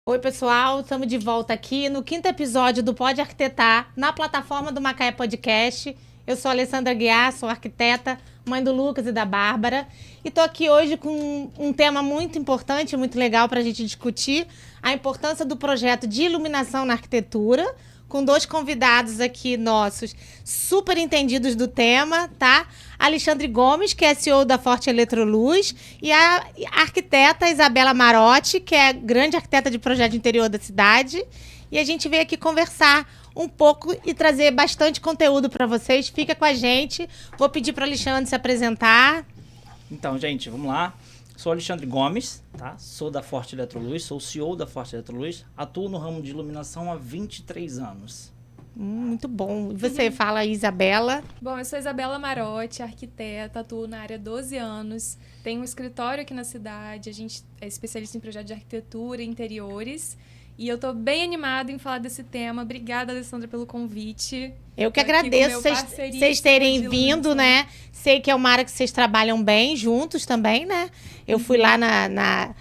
Oi, pessoal, estamos de volta aqui no 5º episódio do Pode Arquitetar, na plataforma do Macaé Podcast. Eu sou a Alessandra Guiar, sou arquiteta, mãe do Lucas e da Bárbara. E estou aqui hoje com um tema muito importante, muito legal para a gente discutir, a importância do projeto de iluminação na arquitetura, com 2 convidados aqui nossos, super entendidos do tema, tá? Alexandre Gomes, que é CEO da Forte Eletroluz, e a arquiteta Isabela Marotti, que é grande arquiteta de projeto de interior da cidade. E a gente veio aqui conversar um pouco e trazer bastante conteúdo para vocês. Fica com a gente. Vou pedir para o Alexandre se apresentar. Então, gente, vamos lá. Sou Alexandre Gomes, tá? Sou da Forte Eletroluz, sou o CEO da Forte Eletroluz. Atuo no ramo de iluminação há 23 anos. Muito bom. E você fala, Isabela? Bom, eu sou Isabela Marotti, arquiteta, atuo na área há 12 anos. Tenho um escritório aqui na cidade, a gente é especialista em projetos de arquitetura e interiores. E eu tô bem animada em falar desse tema. Obrigada, Alessandra, pelo convite. Eu que agradeço vocês terem vindo, né? Sei que é uma área que vocês trabalham bem juntos também, né? Eu fui lá na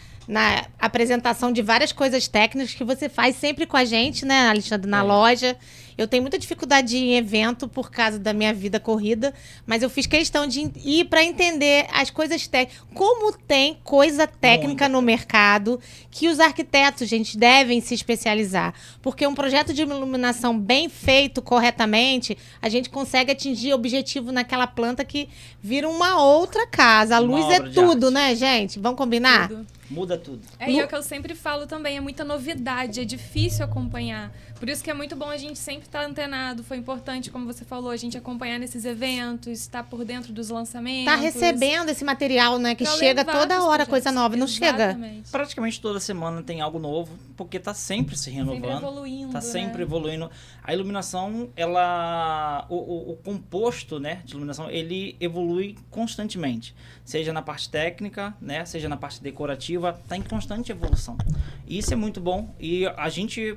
apresentação de várias coisas técnicas que você faz sempre com a gente, né, Alexandre, na loja. Eu tenho muita dificuldade em evento por causa da minha vida corrida, mas eu fiz questão de ir para entender as coisas técnicas. Como tem coisa técnica no mercado que os arquitetos, gente, devem se especializar. Porque um projeto de iluminação bem feito corretamente, a gente consegue atingir objetivo naquela planta que vira uma outra casa. A luz é tudo, né, gente? Vamos combinar? Tudo. Muda tudo. E é o que eu sempre falo também, é muita novidade, é difícil acompanhar. Por isso que é muito bom a gente sempre estar antenado. Foi importante, como você falou, a gente acompanhar nesses eventos, estar por dentro dos lançamentos. Tá recebendo esse material, né? Que chega toda hora coisa nova, não chega? Praticamente toda semana tem algo novo, porque tá sempre se renovando. Sempre evoluindo, tá sempre evoluindo. A iluminação, ela... O composto, né, de iluminação, ele evolui constantemente. Seja na parte técnica, né, seja na parte decorativa, tá em constante evolução. E isso é muito bom. E a gente...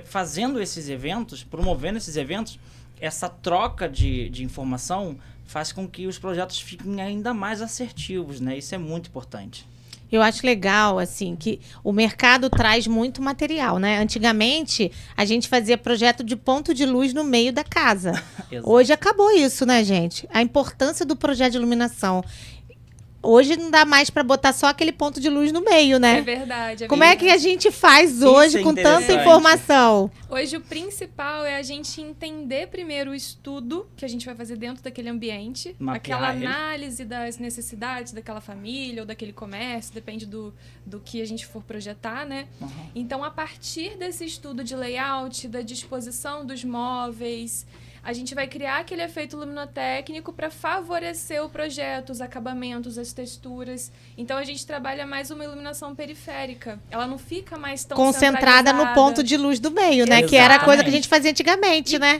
fazendo esses eventos, promovendo esses eventos, essa troca de informação faz com que os projetos fiquem ainda mais assertivos, né? Isso é muito importante. Eu acho legal, assim, que o mercado traz muito material, né? Antigamente, a gente fazia projeto de ponto de luz no meio da casa. Hoje acabou isso, né, gente? A importância do projeto de iluminação. Hoje não dá mais para botar só aquele ponto de luz no meio, né? É verdade. Como é que a gente faz hoje com tanta informação? Hoje o principal é a gente entender primeiro o estudo que a gente vai fazer dentro daquele ambiente. Aquela análise das necessidades daquela família ou daquele comércio, depende do que a gente for projetar, né? Então, a partir desse estudo de layout, da disposição dos móveis, a gente vai criar aquele efeito luminotécnico para favorecer o projeto, os acabamentos, as texturas. Então, a gente trabalha mais uma iluminação periférica. Ela não fica mais tão concentrada no ponto de luz do meio, né? Que era a coisa que a gente fazia antigamente, né?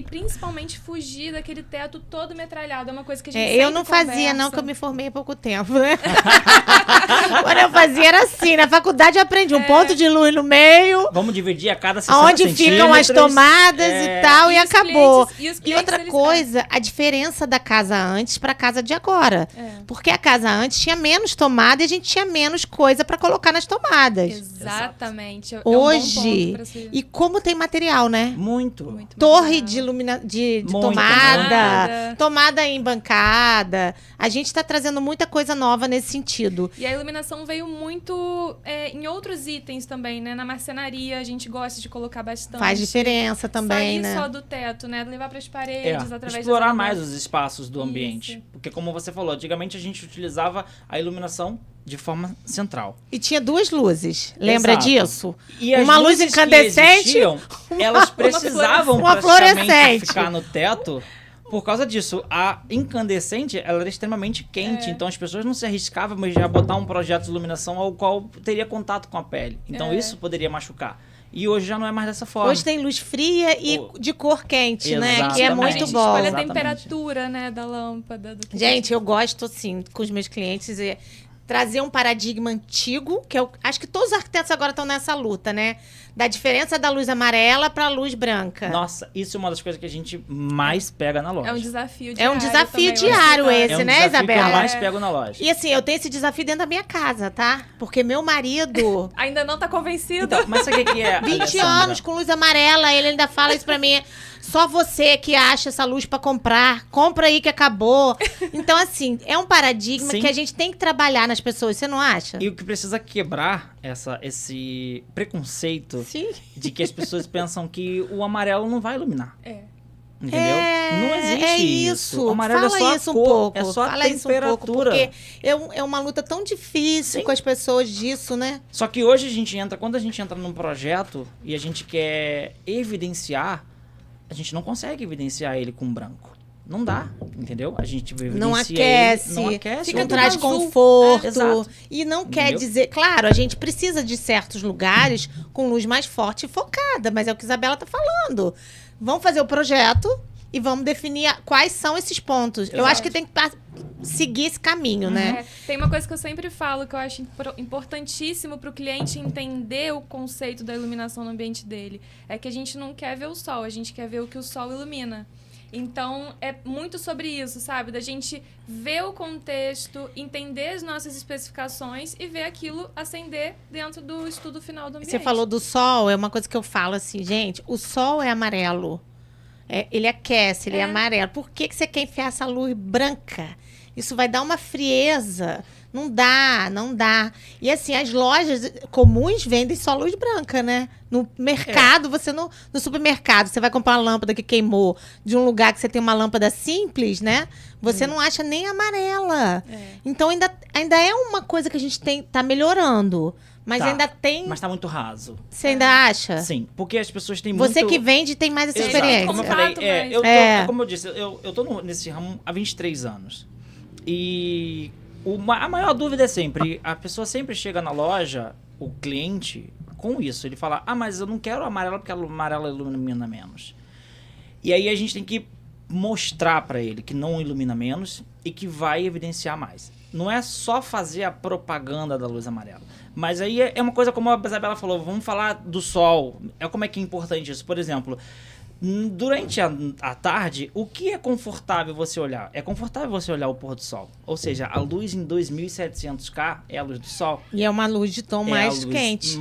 Principalmente fugir daquele teto todo metralhado. É uma coisa que a gente sempre eu não fazia, não, que eu me formei há pouco tempo, né? Quando eu fazia era assim, na faculdade eu aprendi um ponto de luz no meio. Vamos dividir a cada 60 onde ficam as tomadas e tal, e acabou. E outra coisa, a diferença da casa antes para a casa de agora. Porque a casa antes tinha menos tomada e a gente tinha menos coisa para colocar nas tomadas. Exatamente. Hoje, e como tem material, né? Muito Torre de tomada em bancada. A gente está trazendo muita coisa nova nesse sentido. E a iluminação veio muito em outros itens também, né? Na marcenaria, a gente gosta de colocar bastante. Faz diferença também, né? Só do teto, né? Levar para as paredes, através explorar mais os espaços do ambiente. Porque, como você falou, antigamente a gente utilizava a iluminação de forma central. E tinha 2 luzes. Lembra disso? E uma luz incandescente, elas precisavam praticamente ficar no teto. Por causa disso, a incandescente ela era extremamente quente, então as pessoas não se arriscavam a já botar um projeto de iluminação ao qual teria contato com a pele. Então isso poderia machucar. E hoje já não é mais dessa forma. Hoje tem luz fria e de cor quente, né? Que é muito bom. Olha a temperatura, né, da lâmpada. Gente, eu gosto, assim, com os meus clientes, trazer um paradigma antigo, que eu acho que todos os arquitetos agora estão nessa luta, né? Da diferença da luz amarela para a luz branca. Nossa, isso é uma das coisas que a gente mais pega na loja. É um desafio diário. É um desafio também, diário esse, né, É um desafio Isabela? que eu mais pego na loja. E assim, eu tenho esse desafio dentro da minha casa, tá? Porque meu marido... Ainda não tá convencido. Então, mas sabe o que é, 20 Alessandra? anos com luz amarela, ele ainda fala isso pra mim. Só você que acha essa luz pra comprar. Compra aí que acabou. Então, assim, é um paradigma Sim. que a gente tem que trabalhar nas pessoas, você não acha? E o que precisa quebrar esse preconceito Sim. de que as pessoas pensam que o amarelo não vai iluminar. Entendeu? É, Não existe é isso. O amarelo Fala é só isso a um cor, pouco. é só a Fala isso um pouco, temperatura. porque é uma luta tão difícil Sim. com as pessoas disso, né? Só que hoje quando a gente entra num projeto e a gente quer evidenciar, a gente não consegue evidenciar ele com branco. Não dá, entendeu? A gente evidencia Não aquece, ele, não aquece. fica tudo traz azul. conforto. Exato. E não quer Entendeu? dizer... Claro, a gente precisa de certos lugares com luz mais forte e focada, mas é o que a Isabela tá falando. Vamos fazer o projeto e vamos definir quais são esses pontos. Eu Exato. acho que tem que seguir esse caminho, né? Tem uma coisa que eu sempre falo que eu acho importantíssimo para o cliente entender o conceito da iluminação no ambiente dele. É que a gente não quer ver o sol, a gente quer ver o que o sol ilumina. Então, é muito sobre isso, sabe? Da gente ver o contexto, entender as nossas especificações e ver aquilo acender dentro do estudo final do ambiente. Você falou do sol, é uma coisa que eu falo assim, gente, o sol é amarelo. Ele aquece, ele é amarelo. Por que você quer enfiar essa luz branca? Isso vai dar uma frieza. Não dá, não dá. E assim, as lojas comuns vendem só luz branca, né? No mercado, você no supermercado, você vai comprar uma lâmpada que queimou de um lugar que você tem uma lâmpada simples, né? Você não acha nem amarela. Então, ainda é uma coisa que a gente tá melhorando. Mas Tá, ainda tem... Mas tá muito raso. Você ainda acha? Sim, porque as pessoas têm muito... Você que vende tem mais essa Exato. experiência. Como eu falei, Contato, como eu disse, eu tô nesse ramo há 23 anos. E a maior dúvida é sempre, a pessoa sempre chega na loja, o cliente, com isso. Ele fala, mas eu não quero amarelo porque a amarela ilumina menos. E aí a gente tem que mostrar para ele que não ilumina menos e que vai evidenciar mais. Não é só fazer a propaganda da luz amarela. Mas aí é uma coisa como a Isabela falou, vamos falar do sol. Como é que é importante isso? Por exemplo, durante a tarde, o que é confortável você olhar? É confortável você olhar o pôr do sol. Ou seja, a luz em 2700K é a luz do sol. E é uma luz de tom mais quente.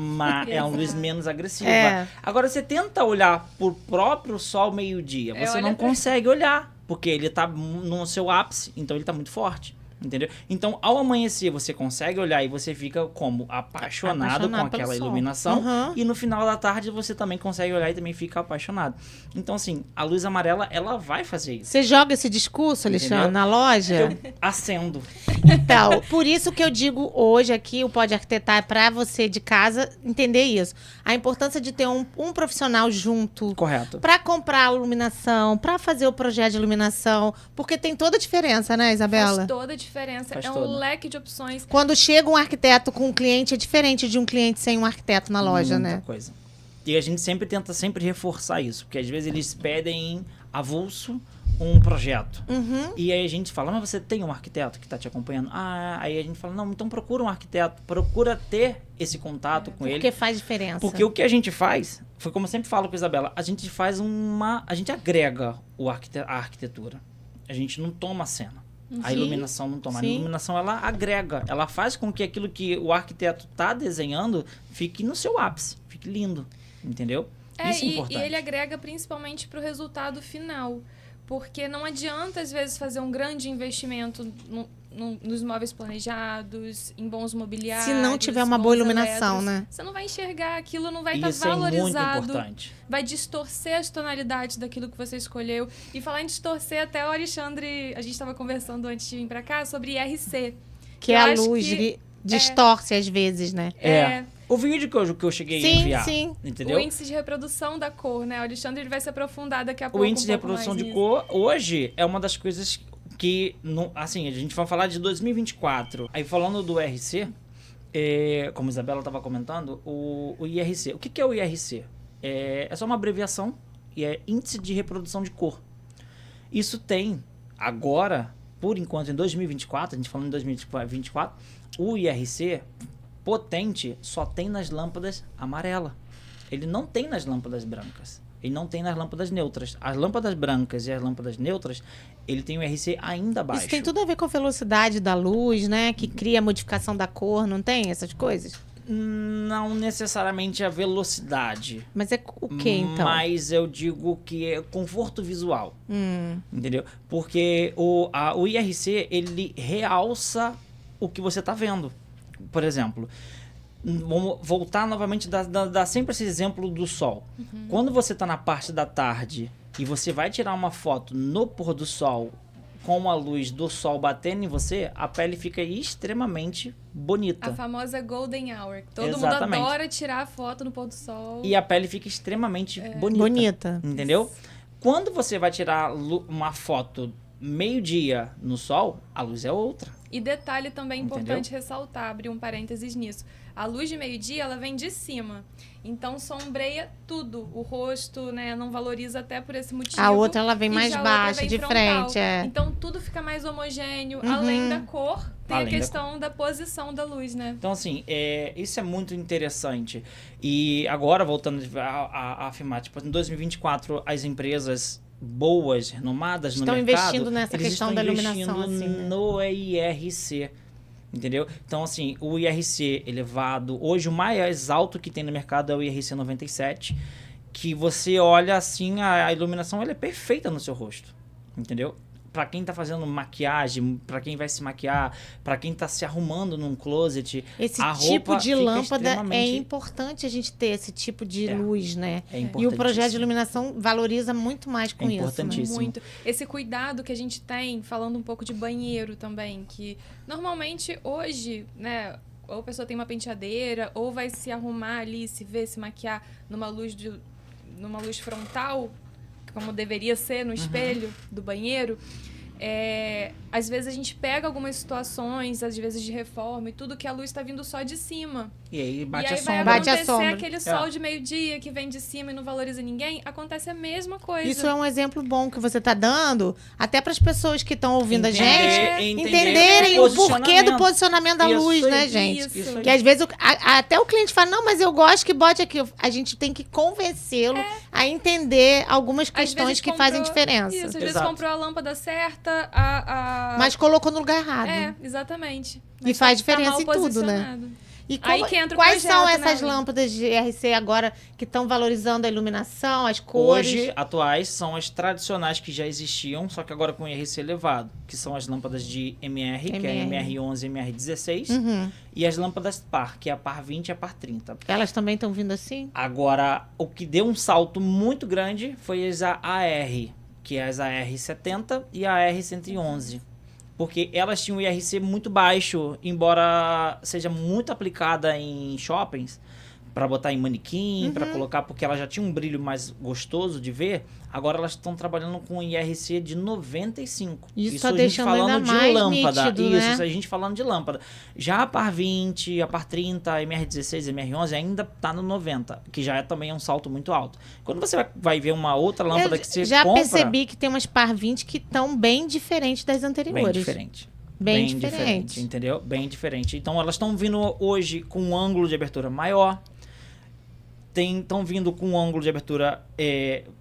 É uma luz menos agressiva. É. Agora, você tenta olhar pro próprio sol meio-dia. Você não consegue olhar, porque ele tá no seu ápice, então ele tá muito forte. Entendeu? Então, ao amanhecer, você consegue olhar e você fica como apaixonado com aquela iluminação. E no final da tarde, você também consegue olhar e também fica apaixonado. Então, assim, a luz amarela, ela vai fazer isso. Você joga esse discurso, Alexandre, Entendeu? na loja? Eu acendo. Então, por isso que eu digo hoje aqui, o Pode Arquitetar é para você de casa entender isso. A importância de ter um profissional junto. Correto. Para comprar a iluminação, para fazer o projeto de iluminação. Porque tem toda a diferença, né, Isabela? Faz toda a diferença. Faz um toda. leque de opções. Quando chega um arquiteto com um cliente, é diferente de um cliente sem um arquiteto na loja, Muita né? coisa. E a gente tenta reforçar isso, porque às vezes eles pedem avulso um projeto. E aí a gente fala, mas você tem um arquiteto que está te acompanhando? Aí a gente fala, não, então procura um arquiteto, procura ter esse contato com ele. Porque faz diferença. Porque o que a gente faz, foi como eu sempre falo com a Isabela, a gente faz a gente agrega a arquitetura. A gente não toma a cena. A iluminação não toma. Sim. A iluminação, ela agrega. Ela faz com que aquilo que o arquiteto está desenhando fique no seu ápice. Fique lindo. Entendeu? Isso é importante. E ele agrega principalmente para o resultado final. Porque não adianta, às vezes, fazer um grande investimento nos móveis planejados, em bons mobiliários. Se não tiver uma boa iluminação, né? Você não vai enxergar aquilo, não vai estar Isso é valorizado. muito importante. Vai distorcer as tonalidades daquilo que você escolheu. E falar em distorcer, até o Alexandre, a gente estava conversando antes de vir para cá sobre IRC. Que é a luz distorce às vezes, né? O vídeo que eu cheguei a enviar. Sim. Entendeu? O índice de reprodução da cor, né? O Alexandre ele vai se aprofundar daqui a pouco. O índice de reprodução de cor, hoje, é uma das coisas que, assim, a gente vai falar de 2024. Aí, falando do IRC, como a Isabela estava comentando, o IRC. O que é o IRC? É só uma abreviação e é índice de reprodução de cor. Isso tem, agora, por enquanto, em 2024, a gente falando em 2024, o IRC potente só tem nas lâmpadas amarelas. Ele não tem nas lâmpadas brancas. Ele não tem nas lâmpadas neutras. As lâmpadas brancas e as lâmpadas neutras, ele tem o IRC ainda baixo. Isso tem tudo a ver com a velocidade da luz, né? Que cria a modificação da cor, não tem essas coisas? Não necessariamente a velocidade. Mas é o que, então? Mas eu digo que é conforto visual. Entendeu? Porque o IRC, ele realça o que você está vendo. Por exemplo, vamos voltar novamente, dar sempre esse exemplo do sol. Quando você está na parte da tarde e você vai tirar uma foto no pôr do sol com a luz do sol batendo em você, a pele fica extremamente bonita. A famosa golden hour. Todo Exatamente. mundo adora tirar foto no pôr do sol. E a pele fica extremamente bonita. Entendeu? Quando você vai tirar uma foto meio-dia no sol, a luz é outra. E detalhe também importante ressaltar, abrir um parênteses nisso. A luz de meio-dia, ela vem de cima. Então, sombreia tudo. O rosto, né, não valoriza até por esse motivo. A outra, ela vem mais baixa, de frente. Então, tudo fica mais homogêneo. Além da cor, tem a questão da posição da luz, né? Então, assim, isso é muito interessante. E agora, voltando a afirmar, tipo, em 2024, as empresas boas, renomadas no mercado... Estão investindo nessa questão da iluminação, assim, né? No IRC. Entendeu? Então, assim, o IRC elevado, hoje o mais alto que tem no mercado é o IRC 97, que você olha assim, a iluminação ela é perfeita no seu rosto, entendeu? Para quem tá fazendo maquiagem, para quem vai se maquiar, para quem tá se arrumando num closet, esse a tipo roupa de fica lâmpada extremamente... é importante a gente ter esse tipo de luz, né? É e o projeto de iluminação valoriza muito mais com isso. Importantíssimo. Né? Muito. Esse cuidado que a gente tem, falando um pouco de banheiro também, que normalmente hoje, né, ou a pessoa tem uma penteadeira, ou vai se arrumar ali, se maquiar numa luz frontal, como deveria ser no espelho do banheiro. Às vezes a gente pega algumas situações, às vezes de reforma e tudo, que a luz está vindo só de cima. E aí bate a vai sombra. acontecer aquele sol de meio-dia que vem de cima e não valoriza ninguém, acontece a mesma coisa. Isso é um exemplo bom que você está dando, até para as pessoas que estão ouvindo a gente entenderem o porquê do posicionamento da luz, né, gente? Isso. Que às vezes até o cliente fala, não, mas eu gosto que bote aqui. A gente tem que convencê-lo a entender algumas questões que fazem diferença. Isso, às vezes comprou a lâmpada certa, mas colocou no lugar errado. Exatamente. E faz diferença em tudo, né? E quais são essas lâmpadas de IRC agora que estão valorizando a iluminação, as cores? Hoje, atuais, são as tradicionais que já existiam, só que agora com IRC elevado, que são as lâmpadas de MR, que é MR11 e MR16, e as lâmpadas par, que é a par 20 e a par 30. Elas também estão vindo assim? Agora, o que deu um salto muito grande foi as AR, que é as AR70 e a AR111. Porque elas tinham um IRC muito baixo, embora seja muito aplicada em shoppings, para botar em manequim, para colocar, porque ela já tinha um brilho mais gostoso de ver. Agora elas estão trabalhando com IRC de 95. Isso tá deixando ainda mais nítido, né? Isso, a gente falando de lâmpada. Já a par 20, a par 30, a MR16, a MR11 ainda tá no 90, que já também é um salto muito alto. Quando você vai ver uma outra lâmpada que você já compra... percebi que tem umas par 20 que estão bem diferentes das anteriores. Bem diferente. Bem diferente. Entendeu? Bem diferente. Então elas estão vindo hoje com um ângulo de abertura maior, estão vindo com um ângulo de abertura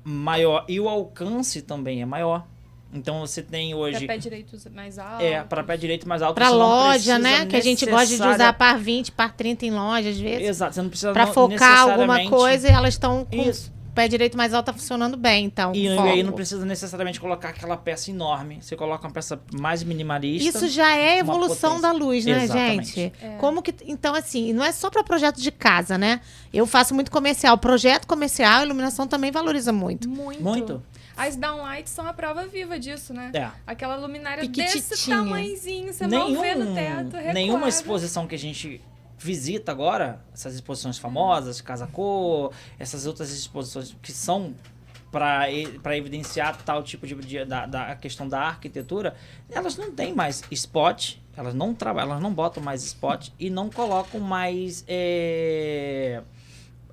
maior e o alcance também é maior. Então você tem hoje... Para pé direito mais alto. Para pé direito mais alto. Para loja, né? Que a gente gosta de usar par 20, par 30 em loja às vezes. Exato. Você não precisa para focar alguma coisa e elas estão com o pé direito mais alto, tá funcionando bem. Então, e aí não precisa necessariamente colocar aquela peça enorme. Você coloca uma peça mais minimalista. Isso já é evolução da luz, né, exatamente, gente? Como que... Então, assim, não é só para projeto de casa, né? Eu faço muito comercial. Projeto comercial, a iluminação também valoriza muito. Muito. As downlights são a prova viva disso, né? Aquela luminária desse tamanhozinho, você mal vê no teto, recuada. Nenhuma exposição que a gente visita agora, essas exposições famosas, Casa Cor, essas outras exposições que são para evidenciar tal tipo da questão da arquitetura, elas não têm mais spot, elas não botam mais spot e não colocam mais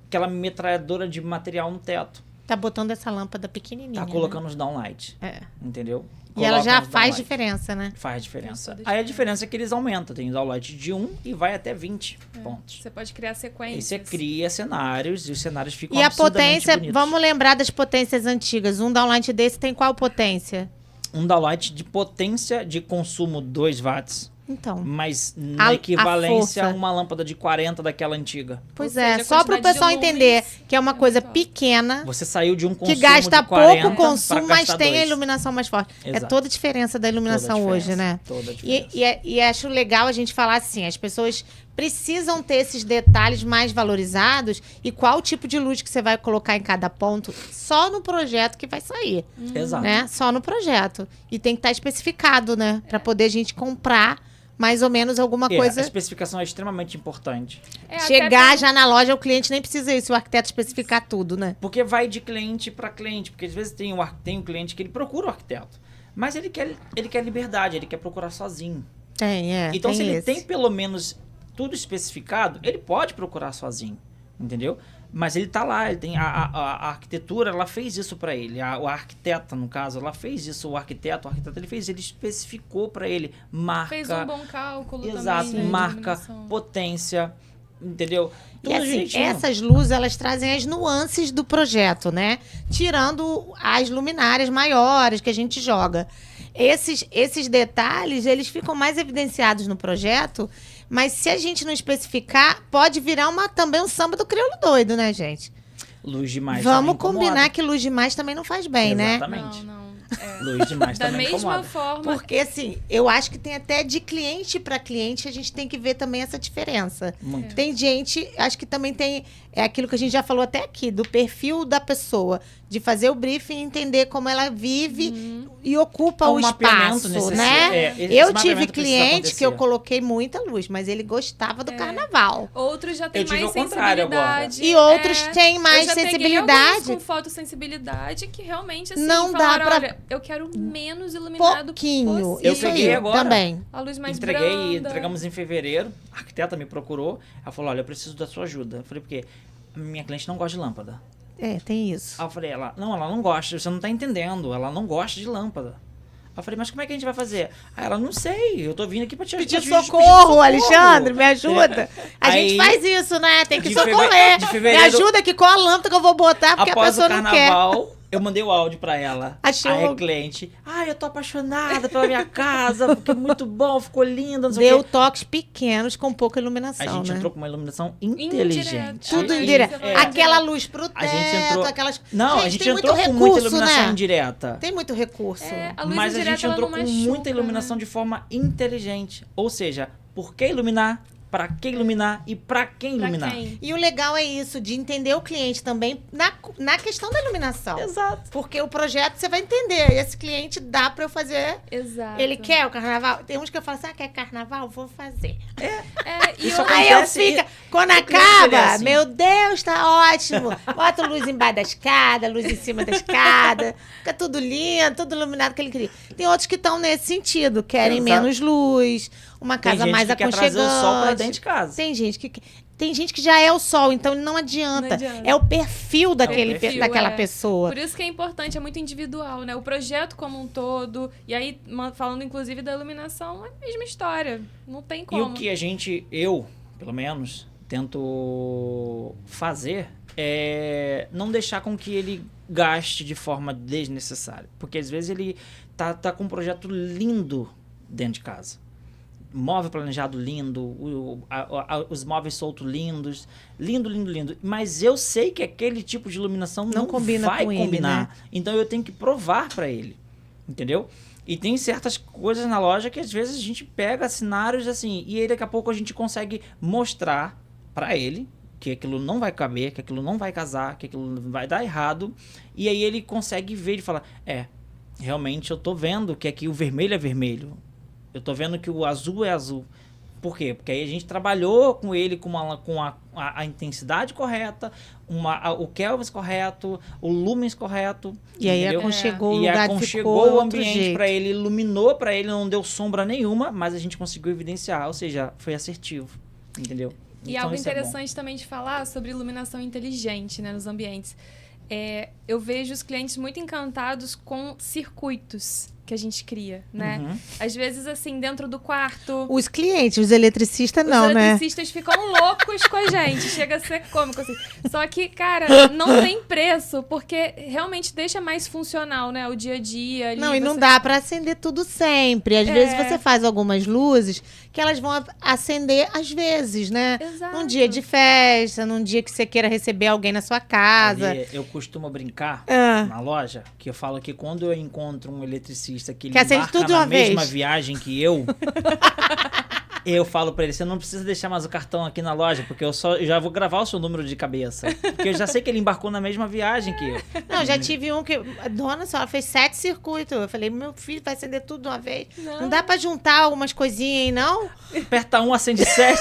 aquela metralhadora de material no teto. Tá botando essa lâmpada pequenininha. Tá colocando os downlights. Entendeu? E ela já faz diferença, né? Faz diferença. Aí a diferença é que eles aumentam. Tem downlight de 1 e vai até 20 pontos. Você pode criar sequências. E você cria cenários e os cenários ficam E a potência, bonitos. vamos lembrar das potências antigas. Um downlight desse tem qual potência? Um downlight de potência de consumo 2 watts. Então. Mas na equivalência a uma lâmpada de 40 daquela antiga. Pois é, só para o pessoal entender que é uma coisa pequena. Você saiu de um consumo que gasta de 40 pouco consumo, mas tem 2. a iluminação mais forte. Exato. É toda a diferença da iluminação hoje, né? Toda a diferença. E acho legal a gente falar assim, as pessoas precisam ter esses detalhes mais valorizados e qual tipo de luz que você vai colocar em cada ponto, só no projeto que vai sair. Exato. Né? Só no projeto. E tem que estar especificado, né? Para poder a gente comprar mais ou menos alguma coisa. A especificação é extremamente importante. Chegar já na loja, o cliente nem precisa isso, o arquiteto especificar tudo, né? Porque vai de cliente para cliente. Porque às vezes tem um cliente que ele procura o arquiteto. Mas ele quer liberdade, ele quer procurar sozinho. Então, se ele tem pelo menos tudo especificado, ele pode procurar sozinho. Entendeu? Mas ele tá lá, ele tem a arquitetura, ela fez isso para ele. A arquiteta, no caso, ela fez isso. O arquiteto ele fez, ele especificou para ele marca. Fez um bom cálculo também. Exato, marca, potência, entendeu? Tudo e assim, direitinho. Essas luzes, elas trazem as nuances do projeto, né? Tirando as luminárias maiores que a gente joga. Esses detalhes, eles ficam mais evidenciados no projeto. Mas se a gente não especificar, pode virar também um samba do crioulo doido, né, gente? Luz demais. Vamos combinar que luz demais também não faz bem, Exatamente. Não. Luz demais também da mesma incomoda. forma. Porque, assim, eu acho que tem até de cliente para cliente, a gente tem que ver também essa diferença. Muito. Tem gente, acho que também tem, é aquilo que a gente já falou até aqui, do perfil da pessoa, de fazer o briefing e entender como ela vive e ocupa o espaço, né? Eu tive cliente que eu coloquei muita luz, mas ele gostava do carnaval. Outros já têm mais sensibilidade. E outros têm mais sensibilidade. Com fotossensibilidade que realmente, assim, não dá pra... olha, eu quero menos iluminado pouquinho. possível. Eu peguei agora. Também. A luz mais entregamos em fevereiro. A arquiteta me procurou. Ela falou, olha, eu preciso da sua ajuda. Eu falei, por quê? A minha cliente não gosta de lâmpada. Tem isso. Aí eu falei, ela não gosta, você não tá entendendo. Ela não gosta de lâmpada. Aí eu falei, mas como é que a gente vai fazer? Aí ela, não sei, eu tô vindo aqui pra te ajudar. Pedir socorro, Alexandre, me ajuda. A gente faz isso, né? Tem que socorrer. Me ajuda aqui, qual a lâmpada que eu vou botar, porque a pessoa não quer. Eu mandei o áudio pra ela. Aí a cliente, eu tô apaixonada pela minha casa, porque é muito bom, ficou linda. Deu toques pequenos com pouca iluminação, A gente entrou com uma iluminação inteligente. Tudo indireto. Aquela luz pro teto, a gente entrou... aquelas... Não, a gente entrou com muita iluminação indireta. Tem muito recurso. Mas a gente entrou com muita iluminação de forma inteligente. Ou seja, por que iluminar? Para que iluminar e para quem iluminar. E o legal é isso, de entender o cliente também na questão da iluminação. Exato. Porque o projeto você vai entender. Esse cliente dá para eu fazer. Exato. Ele quer o carnaval. Tem uns que eu falo assim, quer carnaval? Vou fazer. Aí eu fico, quando acaba, assim. Meu Deus, tá ótimo. Bota luz embaixo da escada, luz em cima da escada. Fica tudo lindo, tudo iluminado que ele queria. Tem outros que estão nesse sentido, querem menos luz, uma casa mais aconchegante. Quer trazer o sol pra dentro de casa. Tem gente que já é o sol, então não adianta. É o perfil daquela pessoa. Por isso que é importante, é muito individual, né? O projeto como um todo. E aí, falando inclusive da iluminação, é a mesma história. Não tem como. E o que eu, pelo menos, tento fazer é não deixar com que ele gaste de forma desnecessária. Porque às vezes ele tá com um projeto lindo dentro de casa. Móvel planejado lindo, os móveis soltos lindos, lindo. Mas eu sei que aquele tipo de iluminação não vai combinar. Ele, né? Então eu tenho que provar para ele, entendeu? E tem certas coisas na loja que às vezes a gente pega cenários assim, e aí daqui a pouco a gente consegue mostrar para ele que aquilo não vai caber, que aquilo não vai casar, que aquilo vai dar errado. E aí ele consegue ver e falar, realmente eu tô vendo que aqui o vermelho é vermelho. Eu tô vendo que o azul é azul. Por quê? Porque aí a gente trabalhou com ele com a intensidade correta, o Kelvins correto, o Lumens correto. E aí aconchegou o lugar, aconchegou o ambiente para ele, iluminou para ele, não deu sombra nenhuma, mas a gente conseguiu evidenciar, ou seja, foi assertivo, entendeu? E então, algo interessante também de falar sobre iluminação inteligente, né, nos ambientes. eu vejo os clientes muito encantados com circuitos que a gente cria, né? Às vezes, assim, dentro do quarto... Os clientes, os eletricistas não, né? Os eletricistas ficam loucos com a gente. Chega a ser cômico, assim. Só que, cara, não tem preço, porque realmente deixa mais funcional, né? O dia a dia. Ali, não, e não dá pra acender tudo sempre. Às vezes você faz algumas luzes que elas vão acender às vezes, né? Exato. Num dia de festa, num dia que você queira receber alguém na sua casa. Ali, eu costumo brincar na loja, que eu falo que quando eu encontro um eletricista que ele embarca tudo na uma mesma vez. viagem que eu falo pra ele, você não precisa deixar mais o cartão aqui na loja, porque eu já vou gravar o seu número de cabeça. Porque eu já sei que ele embarcou na mesma viagem que eu. Não, já tive um que... A dona só fez 7 circuitos. Eu falei, meu filho vai acender tudo de uma vez. Não dá pra juntar algumas coisinhas aí, não? Aperta 1, acende 7.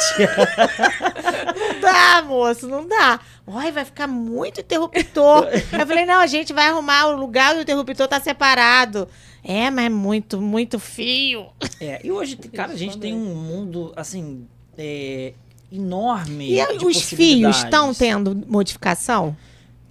Não dá, moço, não dá. Ai, vai ficar muito interruptor. Eu falei, não, a gente vai arrumar o lugar do interruptor, tá separado. Mas é muito, muito fio. E hoje, cara, a gente tem um mundo, assim, enorme E de os fios estão tendo modificação?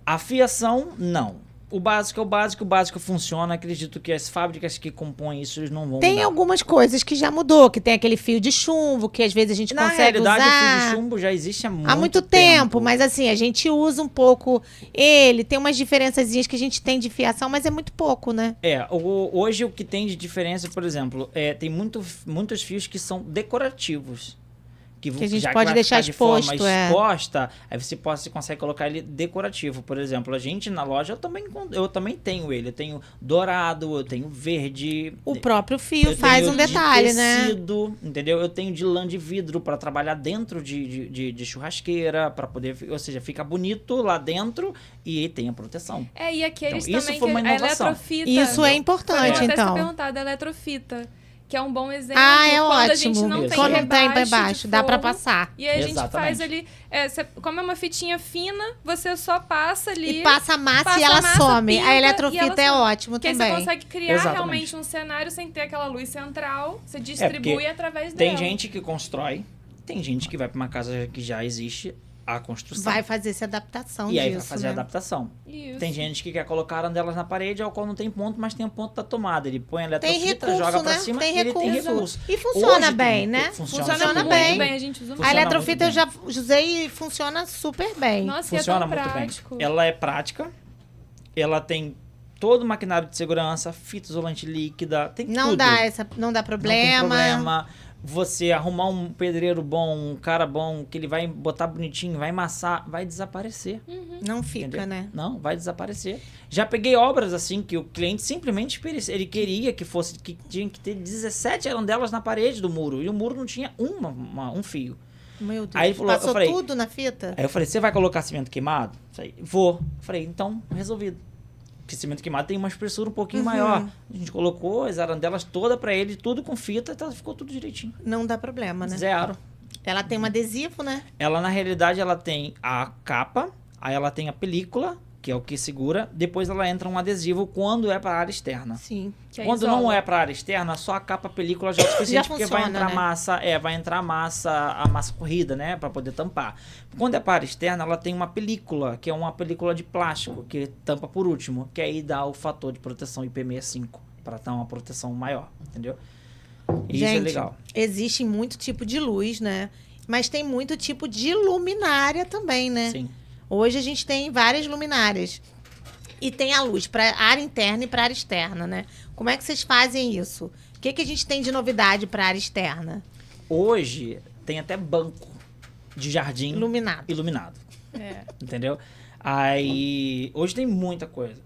A fiação, não. O básico é o básico funciona. Acredito que as fábricas que compõem isso, eles não vão Tem mudar. algumas coisas que já mudou, que tem aquele fio de chumbo, que às vezes a gente consegue usar. Na realidade, o fio de chumbo já existe há muito tempo. Mas assim, a gente usa um pouco ele. Tem umas diferençazinhas que a gente tem de fiação, mas é muito pouco, né? Hoje o que tem de diferença, por exemplo, tem muitos fios que são decorativos. Que a gente já pode deixar de forma exposta, aí você consegue colocar ele decorativo. Por exemplo, a gente na loja, eu também tenho ele. Eu tenho dourado, eu tenho verde. O próprio fio faz um detalhe, né? Tecido, entendeu? Eu tenho de lã de vidro para trabalhar dentro de churrasqueira, para poder, ou seja, fica bonito lá dentro e tem a proteção. E aqueles então, também isso foi uma inovação. A eletrofita. Isso é importante, então. Eu perguntado, a eletrofita. Que é um bom exemplo. É quando ótimo. A gente não tem quando rebaixo, tem para baixo, dá para passar. E aí a gente faz ali... como é uma fitinha fina, você só passa ali... E passa a massa e ela some. Pinta, a eletrofita é ótimo também. Porque aí você consegue criar Exatamente. realmente um cenário sem ter aquela luz central. Você distribui através dela. Tem dela. gente que constrói, tem gente que vai para uma casa que já existe a construção. Vai fazer essa adaptação e disso, aí vai fazer a adaptação. Isso. Tem gente que quer colocar arandelas na parede, ao qual não tem ponto, mas tem o ponto da tomada. Ele põe a eletrofita, joga pra cima e ele tem recurso. E funciona Hoje bem, né? Funciona muito bem. A gente usa a eletrofita eu já usei e funciona super bem. Nossa, funciona é tão muito prático. bem. Ela é prática, ela tem todo o maquinário de segurança, fita isolante líquida, tem tudo. Não dá problema. Não tem problema. Você arrumar um pedreiro bom, um cara bom, que ele vai botar bonitinho, vai amassar, vai desaparecer. Não fica, entendeu? Né? Não, vai desaparecer. Já peguei obras assim que o cliente simplesmente ele queria que tinha que ter 17 arandelas na parede do muro. E o muro não tinha um fio. Meu Deus, aí ele falou, passou tudo na fita? Aí eu falei, você vai colocar cimento queimado? Vou. Eu falei, então, resolvido. Porque cimento queimado tem uma espessura um pouquinho maior. A gente colocou as arandelas todas pra ele, tudo com fita, então ficou tudo direitinho. Não dá problema, né? Zero. Ela tem um adesivo, né? Ela, na realidade, ela tem a capa, aí ela tem a película, que é o que segura, depois ela entra um adesivo quando é para a área externa. Sim. Quando não é para a área externa, só a capa, a película já é o suficiente, porque funciona, vai entrar né? vai entrar a massa corrida, né, para poder tampar. Quando é para a área externa, ela tem uma película, que é uma película de plástico, que tampa por último, que aí dá o fator de proteção IP65, para dar uma proteção maior, entendeu? E gente, isso é legal. Existe muito tipo de luz, né? Mas tem muito tipo de luminária também, né? Sim. Hoje a gente tem várias luminárias. E tem a luz para área interna e para área externa, né? Como é que vocês fazem isso? O que a gente tem de novidade para área externa? Hoje tem até banco de jardim iluminado. Entendeu? Aí hoje tem muita coisa.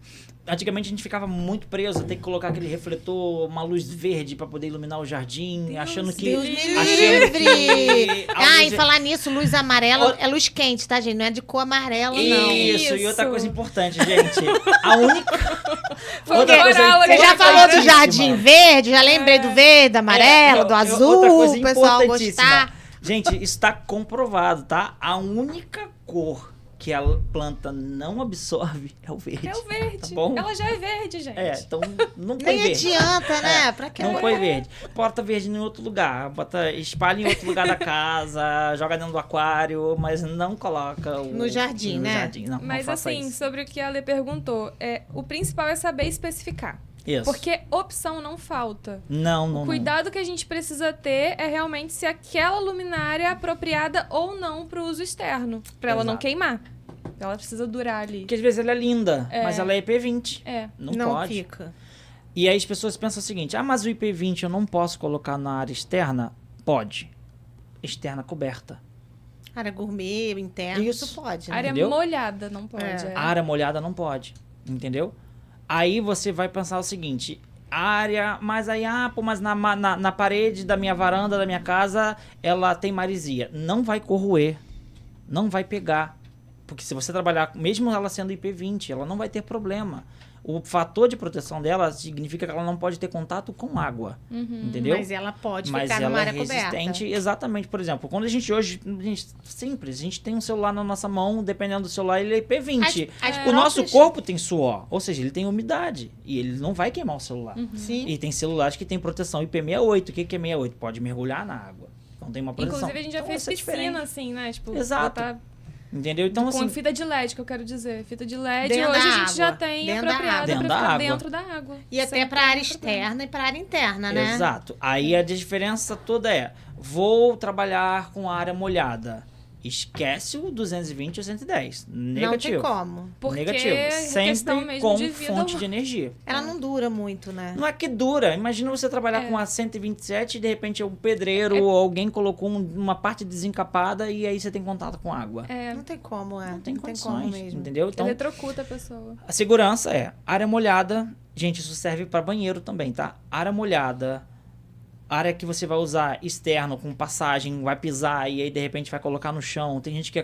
Antigamente a gente ficava muito preso, ter que colocar aquele refletor, uma luz verde para poder iluminar o jardim, achando que... Deus me livre! E falar nisso, luz amarela é luz quente, tá, gente? Não é de cor amarela, não. Isso, e outra coisa importante, gente. A única... Você já falou do jardim verde, já lembrei do verde, amarelo, do azul, o pessoal gostar. Gente, isso tá comprovado, tá? A única cor que a planta não absorve é o verde. É o verde. Tá bom? Ela já é verde, gente. Então não põe Nem verde. adianta, né? Pra que Não põe verde. Bota verde em outro lugar. Espalha em outro lugar da casa, joga dentro do aquário, mas não coloca no jardim, né? Jardim. Não, mas não faça assim, isso. sobre o que a Ale perguntou, o principal é saber especificar. Isso. Porque opção não falta. Não. O cuidado que a gente precisa ter é realmente se aquela luminária é apropriada ou não para o uso externo. Para ela não queimar. Ela precisa durar ali. Porque às vezes ela é linda, mas ela é IP20. Não pode. Fica. E aí as pessoas pensam o seguinte, mas o IP20 eu não posso colocar na área externa? Pode. Externa coberta. Área gourmet, interna, isso pode. Né? Área molhada não pode. Área molhada não pode, entendeu? Aí você vai pensar o seguinte, mas na parede da minha varanda, da minha casa, ela tem maresia. Não vai corroer, não vai pegar. Porque se você trabalhar, mesmo ela sendo IP20, ela não vai ter problema. O fator de proteção dela significa que ela não pode ter contato com água, entendeu? Mas ela pode ficar numa área resistente, coberta. Exatamente. Por exemplo, quando a gente simples, a gente tem um celular na nossa mão, dependendo do celular, ele é IP20. O nosso corpo tem suor, ou seja, ele tem umidade e ele não vai queimar o celular. E tem celulares que tem proteção IP68. O que é 68? Pode mergulhar na água. Então tem uma proteção. Inclusive a gente já fez piscina assim, né? Tipo, exato. Entendeu? Então, com fita de LED, que eu quero dizer. Fita de LED, hoje a gente já tem apropriada para ficar dentro da água. E até para área externa e para área interna, né? Exato. Aí a diferença toda vou trabalhar com área molhada. Esquece o 220 e o 110. Negativo. Não tem como. Porque negativo. Sempre com fonte de energia. Ela não dura muito, né? Não é que dura. Imagina você trabalhar com a 127 e de repente um pedreiro ou alguém colocou uma parte desencapada e aí você tem contato com água. Não tem como, Não tem condições, como mesmo. Entendeu? Então, eletrocuta a pessoa. A segurança área molhada. Gente, isso serve para banheiro também, tá? Área molhada. Área que você vai usar externo, com passagem, vai pisar e aí de repente vai colocar no chão. Tem gente que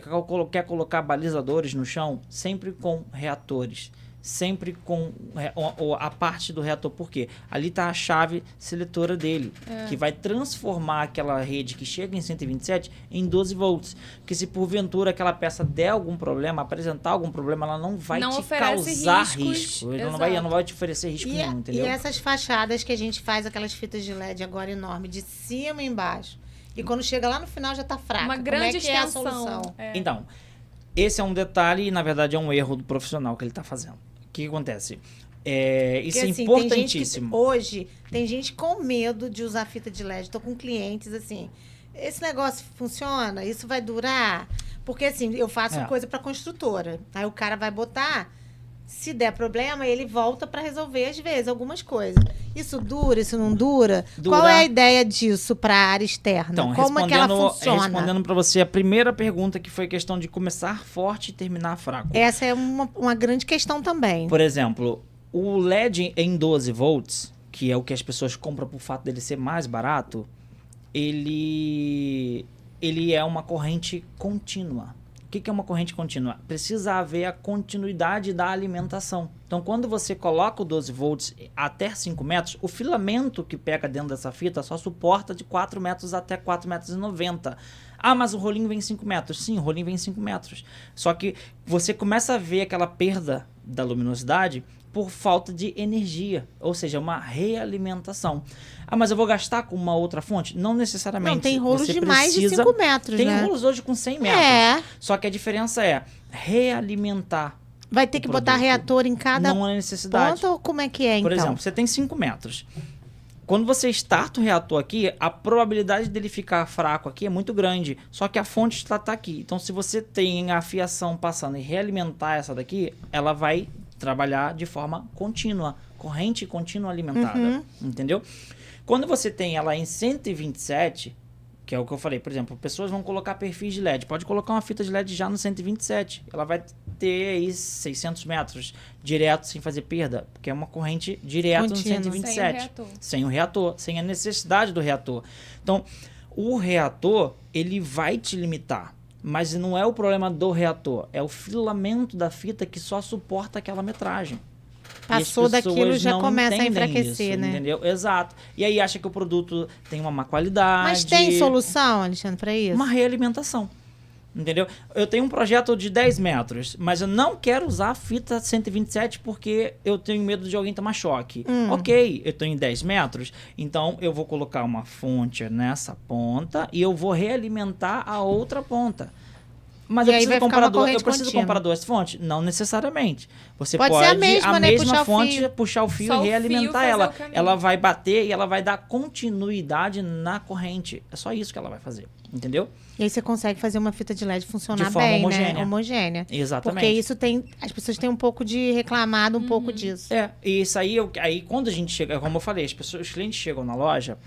quer colocar balizadores no chão, sempre com reatores. Sempre com a parte do reator. Por quê? Ali está a chave seletora dele, que vai transformar aquela rede que chega em 127 em 12 volts. Porque se porventura aquela peça der algum problema, apresentar algum problema, ela não vai te causar risco. Ela não vai te oferecer risco nenhum, entendeu? E essas fachadas que a gente faz, aquelas fitas de LED agora enorme, de cima e embaixo. E quando chega lá no final já está fraca. Uma grande extensão. É a solução? Então, esse é um detalhe e na verdade é um erro do profissional que ele está fazendo. O que acontece? Isso é importantíssimo. Hoje, tem gente com medo de usar fita de LED. Estou com clientes assim, esse negócio funciona? Isso vai durar? Porque assim, eu faço coisa para construtora. Aí o cara vai botar, se der problema, ele volta para resolver às vezes algumas coisas. Isso dura, isso não dura? Qual é a ideia disso para a área externa? Então, como é que ela funciona? Respondendo para você a primeira pergunta, que foi a questão de começar forte e terminar fraco. Essa é uma grande questão também. Por exemplo, o LED em 12 volts, que é o que as pessoas compram por fato dele ser mais barato, ele é uma corrente contínua. O que é uma corrente contínua? Precisa haver a continuidade da alimentação. Então, quando você coloca o 12 volts até 5 metros, o filamento que pega dentro dessa fita só suporta de 4 metros até 4,90 metros. Mas o rolinho vem 5 metros. Sim, o rolinho vem 5 metros. Só que você começa a ver aquela perda da luminosidade por falta de energia, ou seja, uma realimentação. Mas eu vou gastar com uma outra fonte? Não necessariamente. Não, tem rolos de mais de 5 metros, Tem né? rolos hoje com 100 metros. Só que a diferença é realimentar. Vai ter que botar reator em cada não há necessidade. ponto ou como é que é, então? Por exemplo, você tem 5 metros. Quando você starta o reator aqui, a probabilidade dele ficar fraco aqui é muito grande. Só que a fonte está aqui. Então, se você tem a fiação passando e realimentar essa daqui, ela vai trabalhar de forma contínua, corrente contínua alimentada, entendeu? Quando você tem ela em 127, que é o que eu falei, por exemplo, pessoas vão colocar perfis de LED, pode colocar uma fita de LED já no 127, ela vai ter aí 600 metros direto sem fazer perda, porque é uma corrente direto no 127, sem o reator, sem a necessidade do reator. Então, o reator, ele vai te limitar. Mas não é o problema do reator, é o filamento da fita que só suporta aquela metragem. Passou daquilo, já começa a enfraquecer, isso, né? Entendeu? Exato. E aí acha que o produto tem uma má qualidade. Mas tem solução, Alexandre, para isso? Uma realimentação. Entendeu? Eu tenho um projeto de 10 metros, mas eu não quero usar a fita 127 porque eu tenho medo de alguém tomar choque. Ok, eu tenho 10 metros, então eu vou colocar uma fonte nessa ponta e eu vou realimentar a outra ponta. Mas eu preciso do comparador de fonte? Não necessariamente. Você pode ser a mesma fonte, puxar o fio e realimentar ela. Ela vai bater e ela vai dar continuidade na corrente. É só isso que ela vai fazer. Entendeu? E aí você consegue fazer uma fita de LED funcionar de forma bem, homogênea. Né? Homogênea. Exatamente. Porque isso as pessoas têm um pouco de reclamado um pouco disso. E isso aí quando a gente chega, como eu falei, os clientes chegam na loja,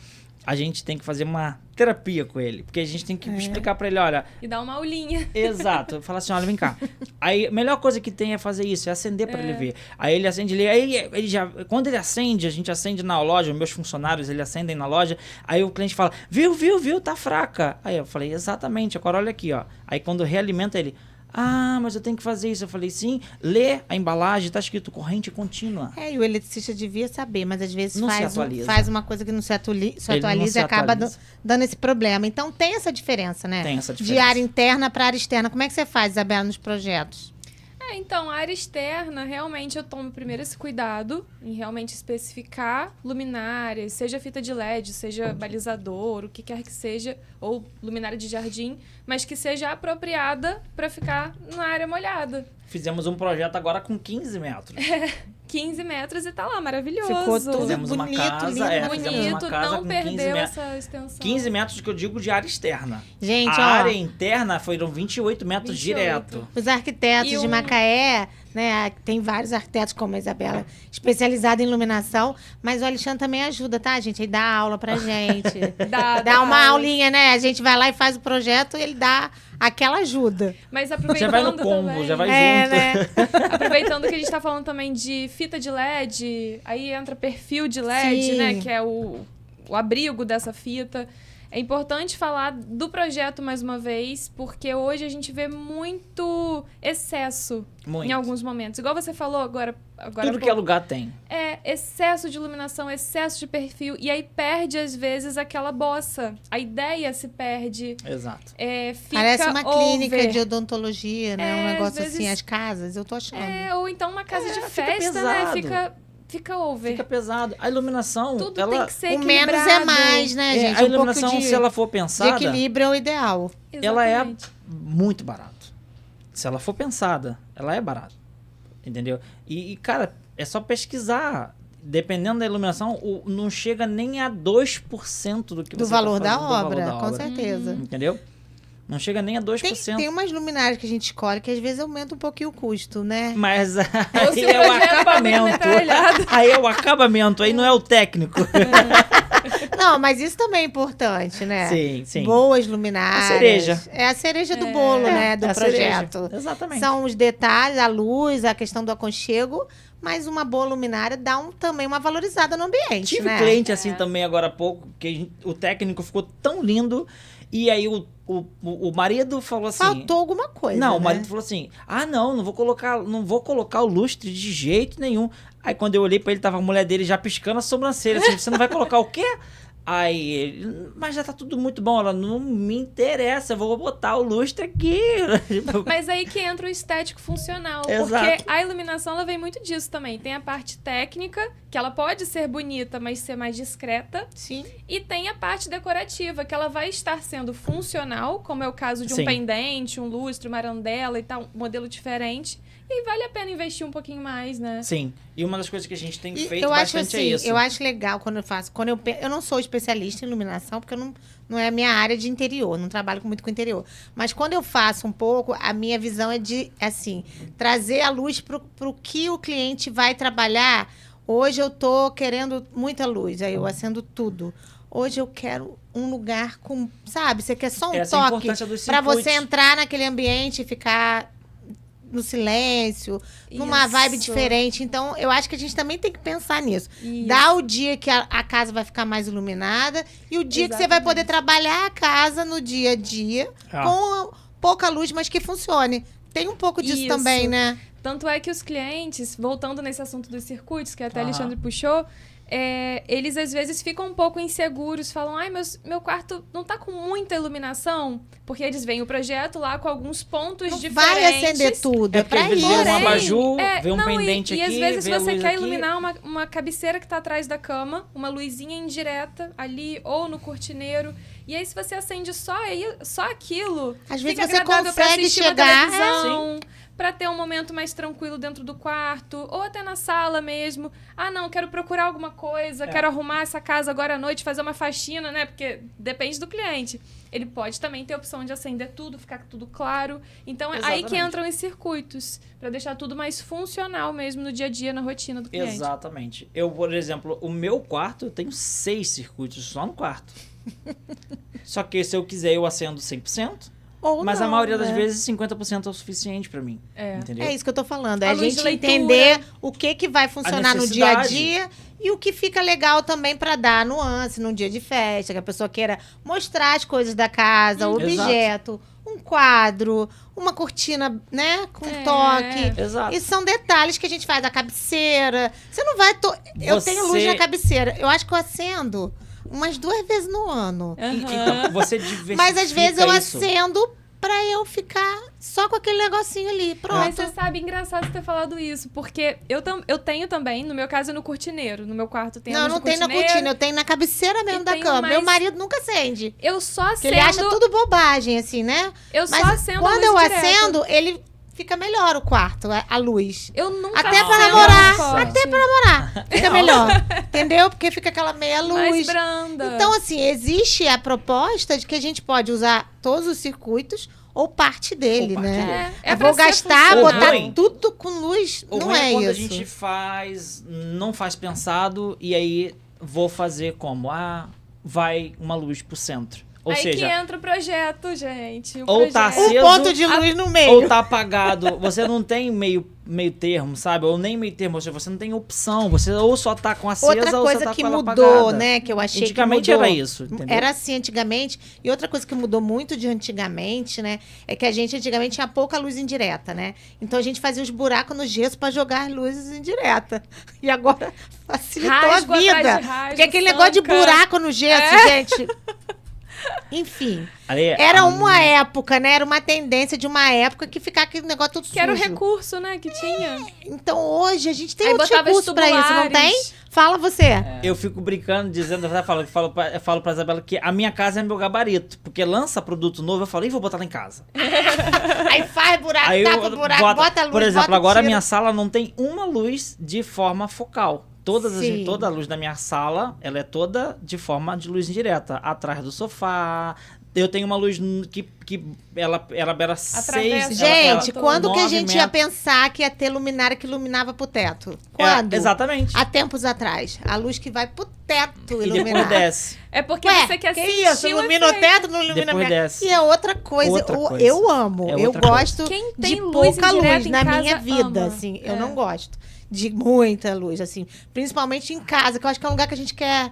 a gente tem que fazer uma terapia com ele. Porque a gente tem que explicar pra ele, olha... E dar uma aulinha. Exato. Falar assim, olha, vem cá. Aí, a melhor coisa que tem é fazer isso, é acender pra ele ver. Aí ele acende, ele já... Quando ele acende, a gente acende na loja, meus funcionários, eles acendem na loja, aí o cliente fala, viu, tá fraca. Aí eu falei, exatamente, agora olha aqui, ó. Aí quando realimenta ele... Ah, mas eu tenho que fazer isso. Eu falei, sim, lê a embalagem, tá escrito corrente contínua. E o eletricista devia saber, mas às vezes não faz uma coisa que não se atualiza e acaba dando esse problema. Então tem essa diferença, né? Tem essa diferença. De área interna para área externa. Como é que você faz, Isabela, nos projetos? Então, a área externa, realmente eu tomo primeiro esse cuidado em realmente especificar luminárias, seja fita de LED, seja balizador, o que quer que seja, ou luminária de jardim, mas que seja apropriada para ficar na área molhada. Fizemos um projeto agora com 15 metros. 15 metros e tá lá, maravilhoso. Ficou tudo fizemos bonito, uma casa, lindo. fizemos uma casa não com perdeu essa extensão. 15 metros que eu digo de área externa. Gente, a área interna foram 28 metros direto. Os arquitetos de Macaé, né? Tem vários arquitetos, como a Isabela, especializada em iluminação, mas o Alexandre também ajuda, tá, gente? Ele dá aula pra gente. dá uma aulinha, né? A gente vai lá e faz o projeto e ele dá aquela ajuda. Mas aproveitando já vai no combo, também, já vai junto. Né? Aproveitando que a gente tá falando também de fita de LED, aí entra perfil de LED, Sim. né? Que é o abrigo dessa fita. É importante falar do projeto mais uma vez, porque hoje a gente vê muito excesso em alguns momentos. Igual você falou agora Tudo que é lugar tem. Excesso de iluminação, excesso de perfil. E aí perde, às vezes, aquela bossa. A ideia se perde. Exato. Parece uma clínica de odontologia, né? Um negócio vezes, assim, as casas, eu tô achando. Ou então uma casa de festa, né? Fica over. Fica pesado. A iluminação... Tudo tem que ser equilibrado. O menos é mais, né, gente? A iluminação, se ela for pensada... De equilíbrio é o ideal. Exatamente. Ela é muito barata. Se ela for pensada, ela é barata. Entendeu? E cara, é só pesquisar. Dependendo da iluminação, não chega nem a 2% do que do você valor tá da obra, com certeza. Entendeu? Não chega nem a 2%. Tem umas luminárias que a gente escolhe que às vezes aumenta um pouquinho o custo, né? Mas aí é o acabamento. Aí é o acabamento, aí não é o técnico. Não, mas isso também é importante, né? Sim. Boas luminárias. A cereja. É a cereja do bolo, né? Do projeto. Cereja. Exatamente. São os detalhes, a luz, a questão do aconchego, mas uma boa luminária dá também uma valorizada no ambiente, Tive cliente assim também agora há pouco, que o técnico ficou tão lindo, e aí o marido falou assim... Faltou alguma coisa, Não, né? o marido falou assim, não vou colocar o lustre de jeito nenhum. Aí quando eu olhei pra ele, tava a mulher dele já piscando a sobrancelha, assim, você não vai colocar o quê? Aí ele, mas já tá tudo muito bom. Ela, não me interessa, eu vou botar o lustre aqui. Mas aí que entra o estético funcional. Exato. Porque a iluminação, ela vem muito disso também. Tem a parte técnica, que ela pode ser bonita, mas ser mais discreta. Sim. E tem a parte decorativa, que ela vai estar sendo funcional, como é o caso de um pendente, um lustre, uma arandela e tal, um modelo diferente. E vale a pena investir um pouquinho mais, né? Sim. E uma das coisas que a gente tem feito bastante é isso. Eu acho legal quando eu faço. Eu não sou especialista em iluminação, porque não é a minha área de interior, não trabalho muito com interior. Mas quando eu faço um pouco, a minha visão é de, assim, trazer a luz pro que o cliente vai trabalhar. Hoje eu tô querendo muita luz, aí eu acendo tudo. Hoje eu quero um lugar com, sabe? Você quer só um toque para você entrar naquele ambiente e ficar no silêncio, numa vibe diferente. Então, eu acho que a gente também tem que pensar nisso. Dá o dia que a casa vai ficar mais iluminada e o dia que você vai poder trabalhar a casa no dia a dia com pouca luz, mas que funcione. Tem um pouco disso também, né? Tanto é que os clientes, voltando nesse assunto dos circuitos, que até Alexandre puxou, eles às vezes ficam um pouco inseguros, falam, meu quarto não tá com muita iluminação, porque eles veem o projeto lá com alguns pontos não diferentes. Vai acender tudo, é pra isso. Vê um abajur, vê um pendente aqui, e às vezes você quer aqui. iluminar uma cabeceira que tá atrás da cama, uma luzinha indireta ali, ou no cortineiro, e aí se você acende só aquilo, às vezes fica você agradável pra consegue assistir uma chegar televisão, pra ter um momento mais tranquilo dentro do quarto, ou até na sala mesmo. Não, quero procurar alguma coisa, quero arrumar essa casa agora à noite, fazer uma faxina, né? Porque depende do cliente. Ele pode também ter a opção de acender tudo, ficar tudo claro. Então, é aí que entram os circuitos, pra deixar tudo mais funcional mesmo no dia a dia, na rotina do cliente. Exatamente. Eu, por exemplo, o meu quarto, eu tenho 6 circuitos só no quarto. Só que se eu quiser, eu acendo 100%. Mas a maioria das vezes, 50% é o suficiente pra mim. Entendeu? É isso que eu tô falando. É a luz gente de leitura, entender o que vai funcionar no dia a dia e o que fica legal também pra dar nuance num dia de festa, que a pessoa queira mostrar as coisas da casa, o objeto, um quadro, uma cortina, né, com toque. Exato. E são detalhes que a gente faz. A cabeceira. Você não vai... Eu tenho luz na cabeceira. Eu acho que eu acendo umas 2 vezes no ano. Então, você diversifica. Mas às vezes eu isso. acendo pra eu ficar só com aquele negocinho ali. Pronto. Mas você sabe, engraçado você ter falado isso, porque eu tenho também, no meu caso, no cortineiro. No meu quarto tem Não tem na cortina, eu tenho na cabeceira mesmo da cama. Meu marido nunca acende. Eu só acendo... Ele acha tudo bobagem, assim, né? Eu só acendo quando eu acendo, ele... fica melhor o quarto, a luz. Eu nunca Até pra namorar. Fica melhor. Entendeu? Porque fica aquela meia luz. Mais branda. Então, assim, existe a proposta de que a gente pode usar todos os circuitos ou parte dele, né? Eu vou gastar, botar tudo com luz. Não é quando isso. A gente não faz pensado, e aí vou fazer como? Vai uma luz pro centro. Ou aí seja, que entra o projeto, gente. Tá aceso, um ponto de luz no meio. Ou tá apagado. Você não tem meio termo, sabe? Ou nem meio termo. Ou seja, você não tem opção. Você ou só tá com acesa outra ou coisa você tá que com ela mudou, apagada. né? Que eu achei antigamente que mudou. Era isso, entendeu? Era assim antigamente. E outra coisa que mudou muito de antigamente, né? É que a gente antigamente tinha pouca luz indireta, né? Então a gente fazia os buracos no gesso pra jogar as luzes indiretas. E agora facilitou a vida. Porque aquele negócio de buraco no gesso, gente... Enfim, era uma época, né? Era uma tendência de uma época que ficava aquele negócio tudo sujo. Que era o recurso, né? Que tinha. Então hoje a gente tem outros recursos pra isso, não tem? Fala você. Eu fico brincando, dizendo, eu falo pra Isabela que a minha casa é meu gabarito. Porque lança produto novo, eu falo, vou botar lá em casa. Aí faz buraco, tapa buraco, bota luz, por exemplo, agora a tira. minha sala não tem uma luz de forma focal. Toda a luz da minha sala, ela é toda de forma de luz indireta. Atrás do sofá. Eu tenho uma luz que ela era 6... Gente, quando que a gente ia pensar que ia ter luminária que iluminava pro teto? Quando? Exatamente. Há tempos atrás. A luz que vai pro teto iluminar. E depois desce. É porque você quer assistir isso? Ilumina o teto, não ilumina depois desce. E é outra coisa. Eu amo. Eu gosto de pouca luz na minha vida. Assim, eu não gosto de muita luz, assim. Principalmente em casa, que eu acho que é um lugar que a gente quer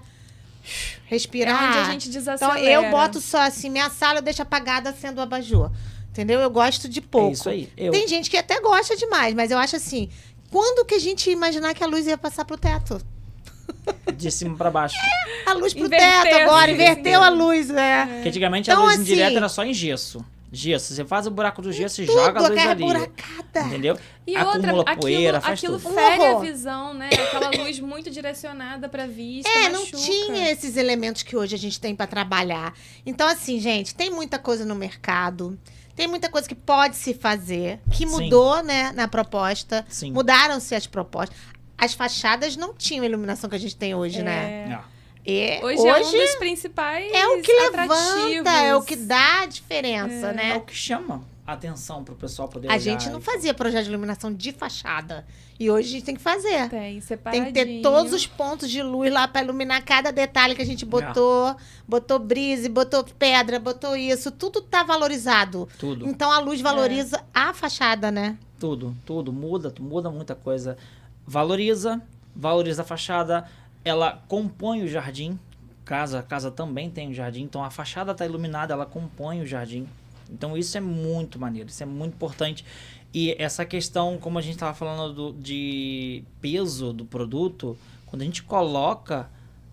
respirar. É onde a gente desacelera. Então, eu boto só assim, minha sala eu deixo apagada sendo o abajur. Entendeu? Eu gosto de pouco. É isso aí. Tem gente que até gosta demais, mas eu acho assim, quando que a gente ia imaginar que a luz ia passar pro teto? De cima pra baixo. A luz pro teto agora, inverteu a luz, né? Porque antigamente a luz indireta era só em gesso. Gesso, você faz o buraco do gesso e joga a luz ali. Buracada. Entendeu? E acumula poeira, faz aquilo tudo. fere a visão, né? Aquela luz muito direcionada pra vista, não tinha esses elementos que hoje a gente tem pra trabalhar. Então, assim, gente, tem muita coisa no mercado. Tem muita coisa que pode se fazer, que mudou, né, na proposta. Sim. Mudaram-se as propostas. As fachadas não tinham a iluminação que a gente tem hoje, né? Hoje é um dos principais é o que levanta, atrativos. é o que dá a diferença, né? É o que chama a atenção pro pessoal poder A gente não fazia projeto de iluminação de fachada. E hoje a gente tem que fazer. Tem, separadinho. Tem que ter todos os pontos de luz lá para iluminar cada detalhe que a gente botou. Botou brise, botou pedra, botou isso. Tudo tá valorizado. Tudo. Então a luz valoriza a fachada, né? Tudo. Muda muita coisa. Valoriza a fachada. Ela compõe o jardim. A casa também tem um jardim. Então a fachada tá iluminada, ela compõe o jardim. Então isso é muito maneiro, isso é muito importante. E essa questão, como a gente estava falando de peso do produto, quando a gente coloca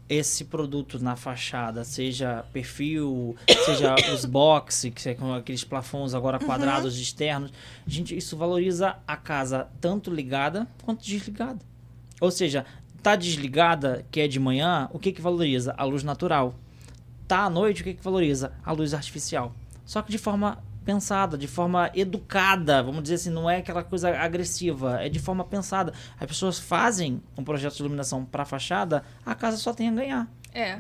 esse produto na fachada, seja perfil, seja os box, que são aqueles plafons agora quadrados externos, isso valoriza a casa tanto ligada quanto desligada. Ou seja, tá desligada, que é de manhã, o que valoriza? A luz natural. Tá à noite, o que valoriza? A luz artificial. Só que de forma pensada, de forma educada, vamos dizer assim, não é aquela coisa agressiva, é de forma pensada. As pessoas fazem um projeto de iluminação para a fachada, a casa só tem a ganhar.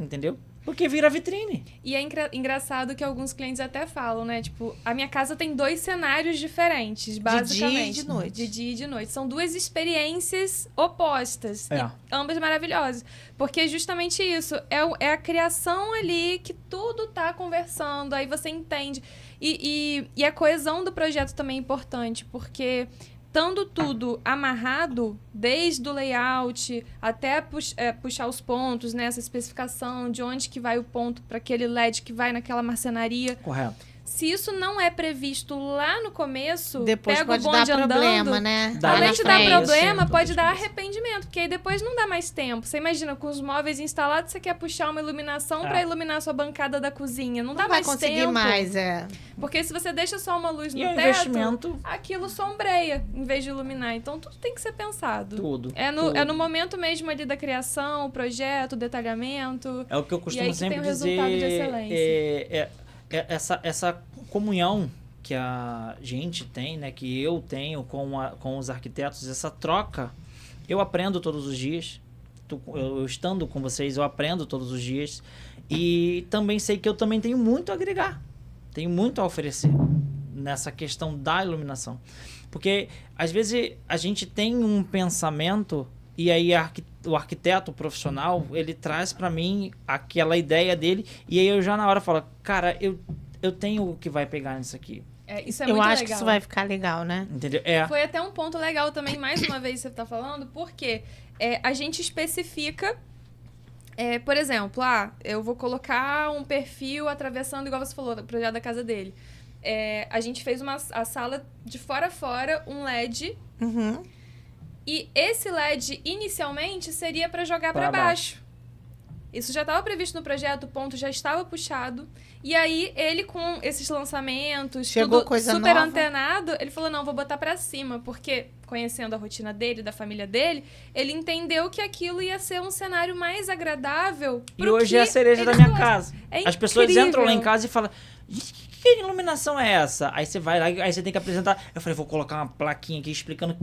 Entendeu? Porque vira vitrine. E é engraçado que alguns clientes até falam, né? Tipo, a minha casa tem 2 cenários diferentes, basicamente. De dia e de noite. De dia e de noite. São 2 experiências opostas. Ambas maravilhosas. Porque é justamente isso. É a criação ali que tudo tá conversando. Aí você entende. E a coesão do projeto também é importante. Porque estando tudo amarrado, desde o layout até puxar os pontos, né? Essa especificação de onde que vai o ponto para aquele LED que vai naquela marcenaria. Correto. Se isso não é previsto lá no começo, depois pega pode o bonde dar andando, problema, né? Além de dar problema, pode dar arrependimento, porque aí depois não dá mais tempo. Você imagina, com os móveis instalados, você quer puxar uma iluminação para iluminar sua bancada da cozinha. Não dá mais tempo. Não vai conseguir mais, Porque se você deixa só uma luz no teto, investimento, aquilo sombreia em vez de iluminar. Então, tudo tem que ser pensado. Tudo. É no momento mesmo ali da criação, o projeto, o detalhamento. É o que eu costumo sempre tem o dizer. Resultado de excelência. Essa comunhão que a gente tem, né, que eu tenho com os arquitetos, essa troca, eu aprendo todos os dias. Eu estando com vocês, eu aprendo todos os dias. E também sei que eu também tenho muito a agregar. Tenho muito a oferecer nessa questão da iluminação. Porque, às vezes, a gente tem um pensamento e aí o arquiteto profissional, ele traz para mim aquela ideia dele e aí eu já na hora falo, cara, eu tenho o que vai pegar nisso aqui. Isso é muito legal. Eu acho que isso vai ficar legal, né? Entendeu? Foi até um ponto legal também, mais uma vez você tá falando, porque a gente especifica, por exemplo, eu vou colocar um perfil atravessando, igual você falou, o projeto da casa dele. A gente fez a sala de fora a fora, um LED. E esse LED, inicialmente, seria para jogar para baixo. Isso já estava previsto no projeto, o ponto já estava puxado. E aí, ele com esses lançamentos, chegou tudo coisa super nova. Antenado, ele falou, não, vou botar para cima. Porque, conhecendo a rotina dele, da família dele, ele entendeu que aquilo ia ser um cenário mais agradável. E hoje é a cereja da minha casa. As pessoas entram lá em casa e falam... Que iluminação é essa? Aí você vai lá, aí você tem que apresentar. Eu falei, vou colocar uma plaquinha aqui explicando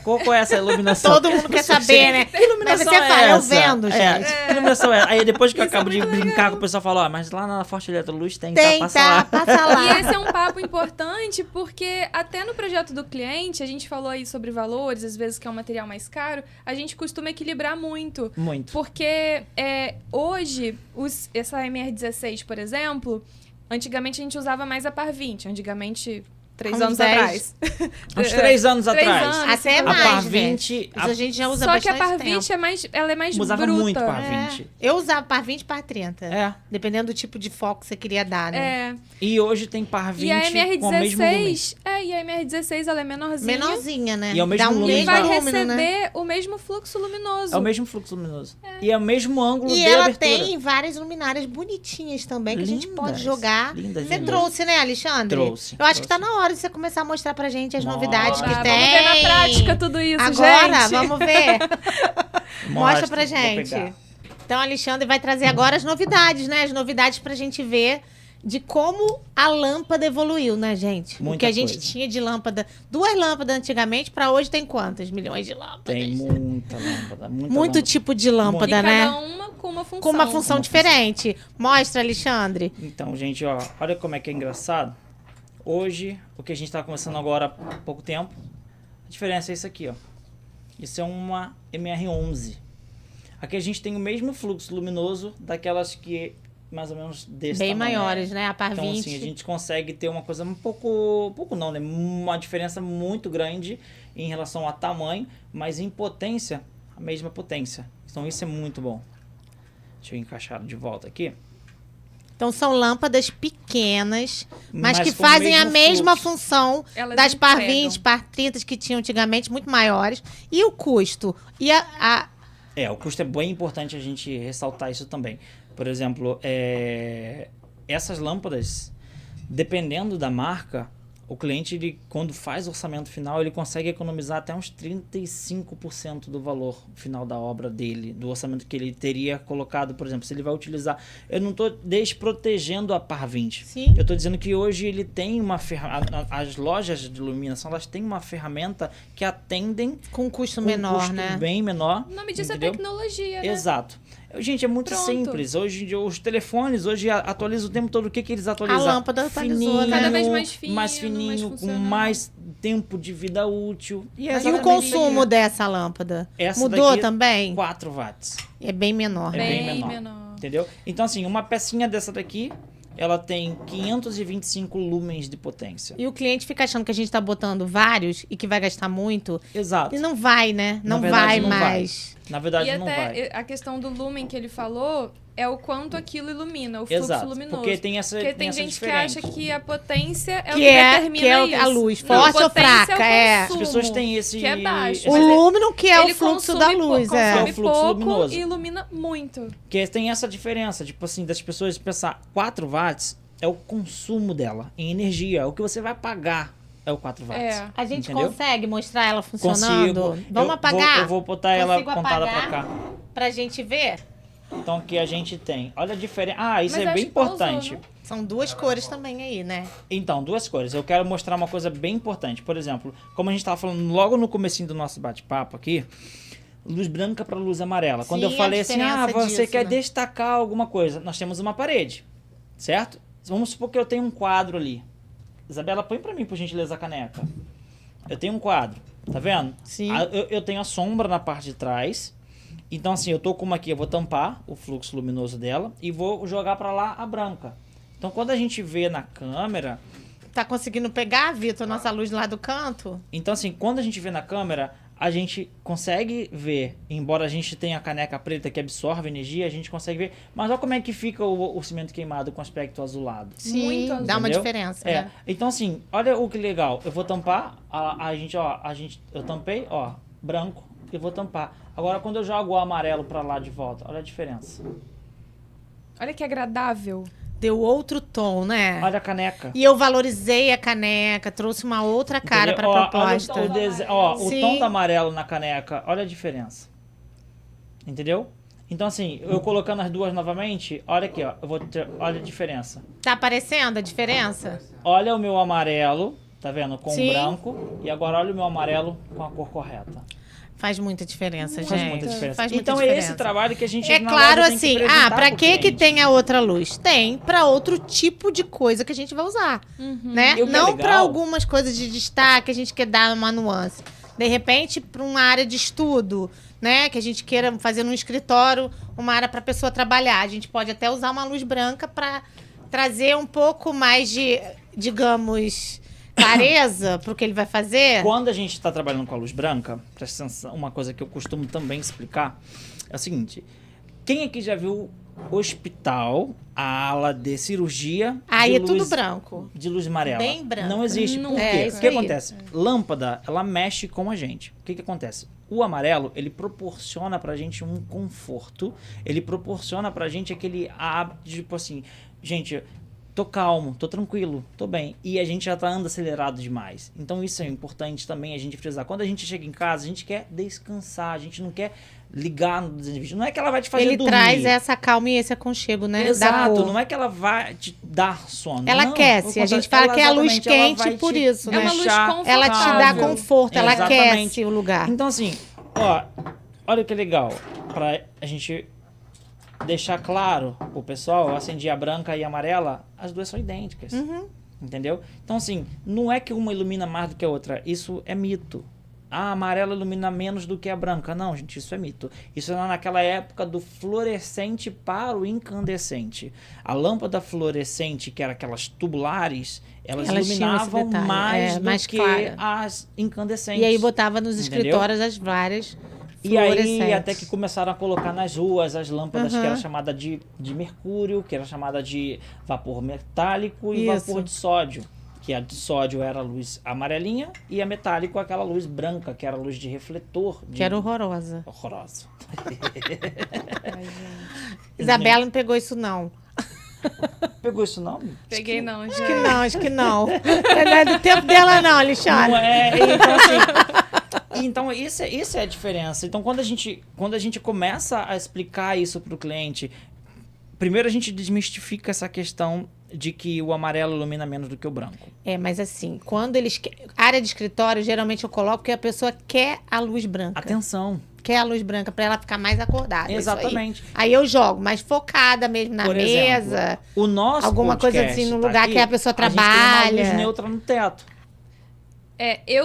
qual é essa iluminação. Todo mundo quer saber, né? Que iluminação mas você é fala, essa? Eu vendo, gente. Que iluminação é essa? Aí depois que eu acabo de brincar com o pessoal, fala, mas lá na Forte Eletroluz passa lá. E esse é um papo importante, porque até no projeto do cliente, a gente falou aí sobre valores, às vezes que é um material mais caro, a gente costuma equilibrar muito. Muito. Porque hoje, essa MR16, por exemplo... Antigamente a gente usava mais a Par 20. Antigamente, 3 anos atrás. Uns 3 anos atrás. Até a mais, Par 20... a gente já usa Só bastante que a Par tempo. 20 ela é mais usava bruta. muito Par 20. Eu usava Par 20 e Par 30. Dependendo do tipo de foco que você queria dar, né? E hoje tem Par 20 e a MR16, com o mesmo volume. E a MR16 ela é menorzinha. Menorzinha, né? E é o mesmo volume. E vai receber o mesmo fluxo luminoso. É o mesmo fluxo luminoso. E é o mesmo ângulo de ela abertura. tem várias luminárias bonitinhas também, que a gente pode jogar. Lindas, você trouxe, né, Alexandre? Trouxe. Eu acho que tá na hora de você começar a mostrar pra gente as novidades que tem. Vamos ver na prática tudo isso, agora, gente. Vamos ver. Mostra pra gente. Então, Alexandre vai trazer agora as novidades, né? As novidades pra gente ver de como a lâmpada evoluiu, né, gente? Muita o que a gente coisa. tinha de lâmpada, 2 lâmpadas antigamente, pra hoje tem quantas? Milhões de lâmpadas. Tem muita lâmpada. Muito tipo de lâmpada, né? Cada uma com uma função. Com uma função diferente. Mostra, Alexandre. Então, gente, olha como é que é engraçado. Hoje, o que a gente tá começando agora há pouco tempo, a diferença é isso aqui, ó. Isso é uma MR11. Aqui a gente tem o mesmo fluxo luminoso daquelas que mais ou menos desse Bem tamanho. maiores, né? A Par 20. Então, assim, a gente consegue ter uma coisa um pouco não, né? Uma diferença muito grande em relação a tamanho, mas em potência, a mesma potência. Então, isso é muito bom. Deixa eu encaixar de volta aqui. Então são lâmpadas pequenas, mas que com o fazem a mesmo mesma fluxo. função Elas das par entregam. 20, par 30 que tinham antigamente, muito maiores. E o custo? E O custo é bem importante a gente ressaltar isso também. Por exemplo, essas lâmpadas, dependendo da marca, o cliente, ele, quando faz o orçamento final, ele consegue economizar até uns 35% do valor final da obra dele, do orçamento que ele teria colocado, por exemplo, se ele vai utilizar... Eu não estou desprotegendo a Par 20. Sim. Eu estou dizendo que hoje ele tem uma ferramenta... As lojas de iluminação, elas têm uma ferramenta que atendem com um custo com menor, um custo né? bem menor. O nome disso entendeu? é tecnologia, né? Exato. Gente, é muito Pronto. simples. Hoje, os telefones hoje atualizam o tempo todo. O que eles atualizam? A lâmpada atualizou, fininho, né? Cada vez mais fino, mais fininho, mais com funcional. mais tempo de vida útil. E o exatamente consumo isso. dessa lâmpada? Essa Mudou daqui, também? 4 watts. É bem menor, É né? bem menor. Entendeu? Então, assim, uma pecinha dessa daqui, ela tem 525 lumens de potência. E o cliente fica achando que a gente tá botando vários e que vai gastar muito. Exato. E não vai, né? Não verdade, vai não vai. mais. Na verdade, E não vai. até a questão do lumen que ele falou é o quanto aquilo ilumina, o fluxo Exato. luminoso. Porque tem essa Porque tem essa gente que diferença. acha que a potência é o Que que é determina a isso. luz, Não, forte ou potência fraca, é o As consumo, pessoas têm esse... que é baixo. O Mas lúmino que é ele o fluxo consome da luz, consome É o fluxo pouco luminoso. e ilumina muito. Que tem essa diferença, tipo assim, das pessoas pensar 4 watts é o consumo dela em energia, o que você vai pagar é o 4 watts. É. A gente Entendeu? consegue mostrar ela funcionando? Consigo. Vamos apagar? Eu vou botar ela Consigo apontada apagar? pra cá. Pra gente ver? Então aqui a gente tem. Olha a diferença. Ah, isso Mas é acho bem que pausou, importante. não? São duas cores também aí, né? Então, duas cores. Eu quero mostrar uma coisa bem importante. Por exemplo, como a gente estava falando logo no comecinho do nosso bate-papo aqui, luz branca para luz amarela. Quando Sim, eu falei a assim, diferença você disso, quer né? destacar alguma coisa, nós temos uma parede, certo? Vamos supor que eu tenho um quadro ali. Isabela, põe para mim, por gentileza, a caneca. Eu tenho um quadro, tá vendo? Sim. Eu tenho a sombra na parte de trás. Então, assim, eu tô com uma aqui, eu vou tampar o fluxo luminoso dela e vou jogar para lá a branca. Então, quando a gente vê na câmera... Tá conseguindo pegar, Vitor, nossa luz lá do canto? Então, assim, quando a gente vê na câmera, a gente consegue ver, embora a gente tenha a caneca preta que absorve energia, a gente consegue ver. Mas olha como é que fica o cimento queimado com aspecto azulado. Sim, Muito azul. dá uma Entendeu? diferença, É. né? Então, assim, olha o que legal. Eu vou tampar, eu tampei, ó, branco, e vou tampar. Agora, quando eu jogo o amarelo pra lá de volta, olha a diferença. Olha que agradável. Deu outro tom, né? Olha a caneca. E eu valorizei a caneca, trouxe uma outra cara Entendeu? pra Ó, proposta. olha o Sim. tom do amarelo na caneca, olha a diferença. Entendeu? Então, assim, eu colocando as duas novamente, olha aqui, ó, olha a diferença. Tá aparecendo a diferença? Olha o meu amarelo, tá vendo? Com Sim. o branco. E agora olha o meu amarelo com a cor correta. Faz muita diferença, Faz gente. muita diferença. Faz muita Então diferença. é esse trabalho que a gente É na claro loja tem que assim, apresentar pra pro que cliente. tem a outra luz? Tem pra outro tipo de coisa que a gente vai usar, né? E o que é Não legal- pra algumas coisas de destaque, a gente quer dar uma nuance. De repente, pra uma área de estudo, né, que a gente queira fazer num escritório, uma área pra pessoa trabalhar. A gente pode até usar uma luz branca pra trazer um pouco mais de, digamos, clareza pro que ele vai fazer. Quando a gente está trabalhando com a luz branca, presta atenção, uma coisa que eu costumo também explicar é o seguinte: quem aqui já viu hospital, a ala de cirurgia Aí de é tudo luz, branco. de luz amarela? Bem branco. Não existe. Não. Por É, quê? isso O que aí. acontece? Lâmpada, ela mexe com a gente. O que acontece? O amarelo, ele proporciona pra gente um conforto, ele proporciona pra gente aquele hábito, tipo assim, gente, tô calmo, tô tranquilo, tô bem. E a gente já tá andando acelerado demais. Então isso é importante também a gente frisar. Quando a gente chega em casa, a gente quer descansar, a gente não quer ligar no desenho de vídeo. Não é que ela vai te fazer Ele dormir. traz essa calma e esse aconchego, né? Da Exato, cor. não é que ela vai te dar sono. Ela não, aquece. por A conta- gente fala que é a luz exatamente, ela quente vai por te isso, né? É uma luz deixar confortável. Ela te dá conforto, ela Exatamente. aquece o lugar. Então, assim, ó, olha que legal. Pra a gente deixar claro o pessoal, eu acendi a branca e a amarela, as duas são idênticas. Uhum. Entendeu? Então, assim, não é que uma ilumina mais do que a outra. Isso é mito. A amarela ilumina menos do que a branca. Não, gente, isso é mito. Isso era naquela época do fluorescente para o incandescente. A lâmpada fluorescente, que era aquelas tubulares, elas Elas tinham esse iluminavam detalhe, mais do mais que clara. as incandescentes. E aí botava nos Entendeu? escritórios as várias E aí, até que começaram a colocar nas ruas as lâmpadas que era chamada de mercúrio, que era chamada de vapor metálico e vapor de sódio. Que a de sódio era a luz amarelinha e a metálico aquela luz branca, que era a luz de refletor. Que era horrorosa. Horrorosa. Isabela não pegou isso, não. Pegou isso, não? Peguei, não. Acho que não. Não é do tempo dela, não, Alexandre. Não é, então assim... Então, isso é a diferença. Então, quando a gente começa a explicar isso para o cliente, primeiro a gente desmistifica essa questão de que o amarelo ilumina menos do que o branco. Mas assim, quando eles... Área de escritório, geralmente eu coloco que a pessoa quer a luz branca. Atenção. Quer a luz branca para ela ficar mais acordada. Exatamente. Aí eu jogo, mais focada mesmo na mesa. Exemplo, o nosso alguma coisa assim, no lugar que a pessoa trabalha. A gente tem uma luz neutra no teto.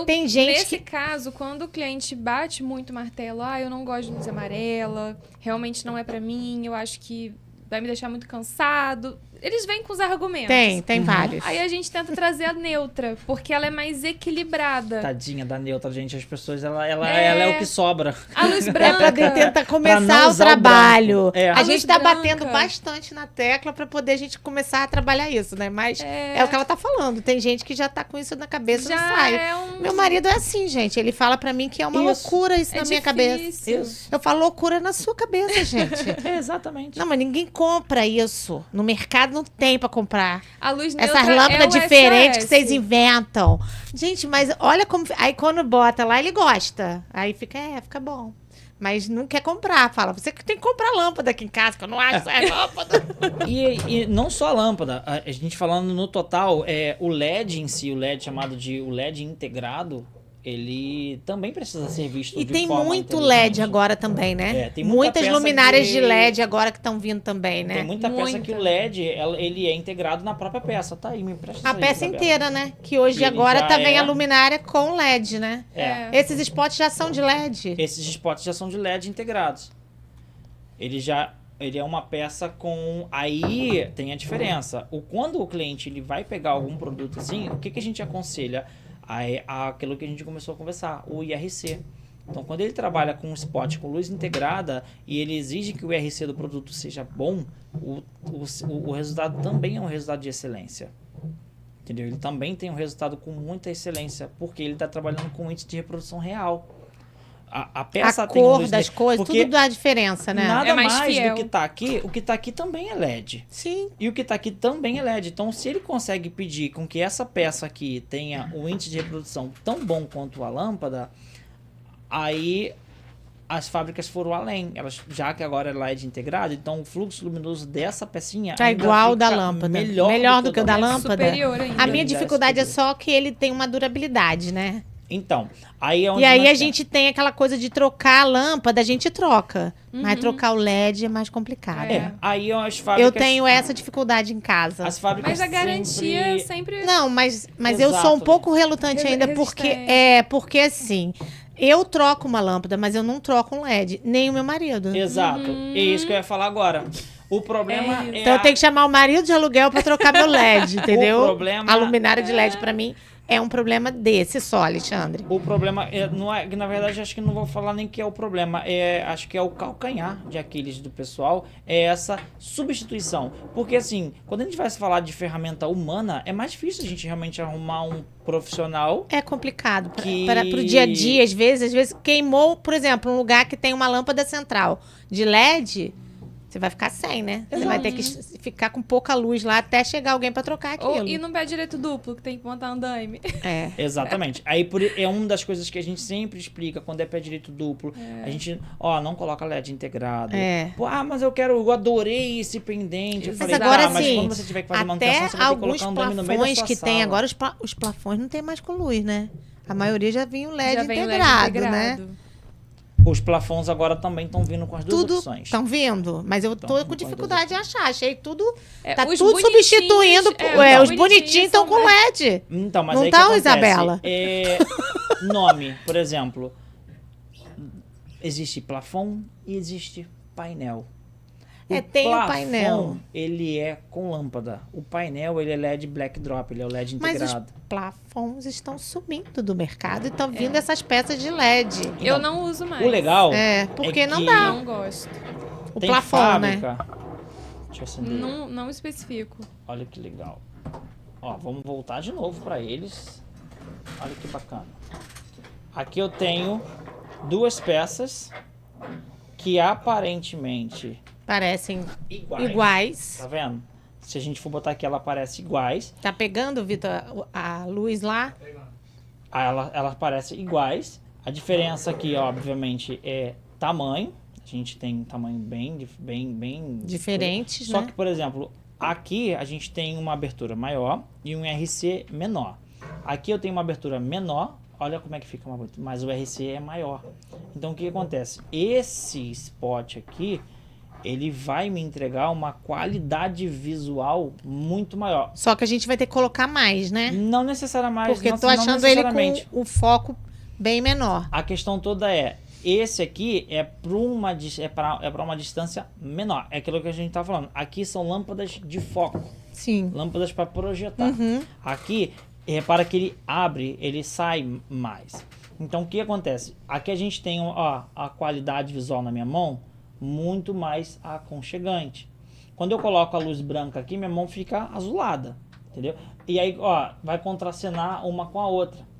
Tem gente nesse caso, quando o cliente bate muito martelo, eu não gosto de luz amarela, realmente não é pra mim, eu acho que vai me deixar muito cansado. Eles vêm com os argumentos. Tem vários. Aí a gente tenta trazer a neutra, porque ela é mais equilibrada. Tadinha da neutra, gente. As pessoas, ela é o que sobra. A luz branca. É pra tentar começar o trabalho. A gente tá branca. batendo bastante na tecla pra poder a gente começar a trabalhar isso, né? Mas é o que ela tá falando. Tem gente que já tá com isso na cabeça e não sai. Meu marido é assim, gente. Ele fala pra mim que é uma loucura isso na minha cabeça. Isso. Eu falo loucura na sua cabeça, gente. Exatamente. Não, mas ninguém compra isso. No mercado não tem pra comprar. A luz neutra essas lâmpadas diferentes que SOS. vocês inventam. Gente, mas olha como... Aí quando bota lá, ele gosta. Aí fica bom. Mas não quer comprar. Fala, você que tem que comprar lâmpada aqui em casa, que eu não acho lâmpada. E não só a lâmpada. A gente falando no total, o LED em si, o LED chamado de o LED integrado, ele também precisa ser visto E de tem forma muito inteligente. LED agora também, né? Tem muitas luminárias de LED agora que estão vindo também, né? Tem muita peça que o LED, ele é integrado na própria peça. Tá aí, me empresta A isso aí, peça Isabela. inteira, né? Que hoje Ele agora já vem a luminária com LED, né? Esses spots já são de LED. Esses spots já são de LED integrados. Ele é uma peça com... Aí tem a diferença. Quando o cliente ele vai pegar algum produto assim, o que a gente aconselha? Aquilo que a gente começou a conversar, o IRC. Então, quando ele trabalha com um spot com luz integrada e ele exige que o IRC do produto seja bom, o resultado também é um resultado de excelência. Entendeu? Ele também tem um resultado com muita excelência, porque ele está trabalhando com índice de reprodução real. A peça tem cor luz das coisas, tudo dá diferença, né? Nada É mais mais fiel. do que tá aqui, o que tá aqui também é LED. Sim. E o que tá aqui também é LED. Então, se ele consegue pedir com que essa peça aqui tenha um índice de reprodução tão bom quanto a lâmpada, aí as fábricas foram além. Já que agora é LED integrado, então o fluxo luminoso dessa pecinha Tá ainda igual fica da lâmpada. Melhor do que o da lâmpada. Superior ainda. A minha dificuldade é só que ele tem uma durabilidade, né? Então, aí é onde E aí nós a temos. gente tem aquela coisa de trocar a lâmpada, a gente troca. Mas trocar o LED é mais complicado. Aí as fábricas... Eu tenho essa dificuldade em casa. As fábricas Mas a garantia sempre... Não, mas eu sou um Exato. pouco relutante ainda, porque assim, eu troco uma lâmpada, mas eu não troco um LED, nem o meu marido. Exato. É isso que eu ia falar agora. O problema é... Então eu tenho que chamar o marido de aluguel pra trocar meu LED, entendeu? O problema A luminária de LED pra mim é um problema desse só, Alexandre. O problema não é, na verdade, acho que não vou falar nem que é o problema, acho que é o calcanhar de Aquiles do pessoal, é essa substituição. Porque assim, quando a gente vai falar de ferramenta humana, é mais difícil a gente realmente arrumar um profissional. É complicado para o dia a dia, às vezes queimou, por exemplo, um lugar que tem uma lâmpada central de LED. Você vai ficar sem, né? Você vai ter que ficar com pouca luz lá até chegar alguém pra trocar aquilo. E no pé direito duplo, que tem que montar andaime. Exatamente. Aí é uma das coisas que a gente sempre explica quando é pé direito duplo. A gente, não coloca LED integrado. Pô, mas eu adorei esse pendente. Eu falei, agora mas sim, quando você tiver que fazer manutenção, você vai ter que colocar um andaime no meio da sua que sala. tem agora, os plafões não tem mais com luz, né? A maioria já vinha o LED Já vem o integrado, LED né? integrado. Os plafons agora também estão vindo com as duas opções. Estão vindo, mas eu tô com dificuldade de achar. Achei tudo. Tá os tudo bonitinhos, substituindo. Os bonitinhos estão com LED. Então, mas não aí estão, que acontece? Isabela? Nome, por exemplo. Existe plafon e existe painel. Tem plafon, o painel. Ele é com lâmpada. O painel, ele é LED black drop, ele é o LED integrado. Mas os plafons estão sumindo do mercado e estão vindo essas peças de LED. Eu não uso mais. O legal porque não que dá. Não gosto. O tem plafon, fábrica. né? Deixa eu acender. Não especifico. Olha que legal. Ó, vamos voltar de novo para eles. Olha que bacana. Aqui eu tenho 2 peças que aparentemente Parecem iguais. iguais. Tá vendo? Se a gente for botar aqui, ela parece iguais. Tá pegando, Vitor, a luz lá? Ela parece iguais. A diferença aqui, obviamente, é tamanho. A gente tem um tamanho bem Diferentes, Só né? que, por exemplo, aqui a gente tem uma abertura maior e um RC menor. Aqui eu tenho uma abertura menor. Olha como é que fica uma abertura, mas o RC é maior. Então, o que acontece? Esse spot aqui, ele vai me entregar uma qualidade visual muito maior. Só que a gente vai ter que colocar mais, né? Não necessariamente. Porque não, tô não achando ele necessariamente. com o foco bem menor. A questão toda esse aqui é para uma distância menor. É aquilo que a gente tá falando. Aqui são lâmpadas de foco. Sim. Lâmpadas para projetar. Uhum. Aqui, repara que ele abre, ele sai mais. Então, o que acontece? Aqui a gente tem a qualidade visual na minha mão muito mais aconchegante. Quando eu coloco a luz branca aqui, minha mão fica azulada, entendeu? E aí, vai contracenar uma com a outra.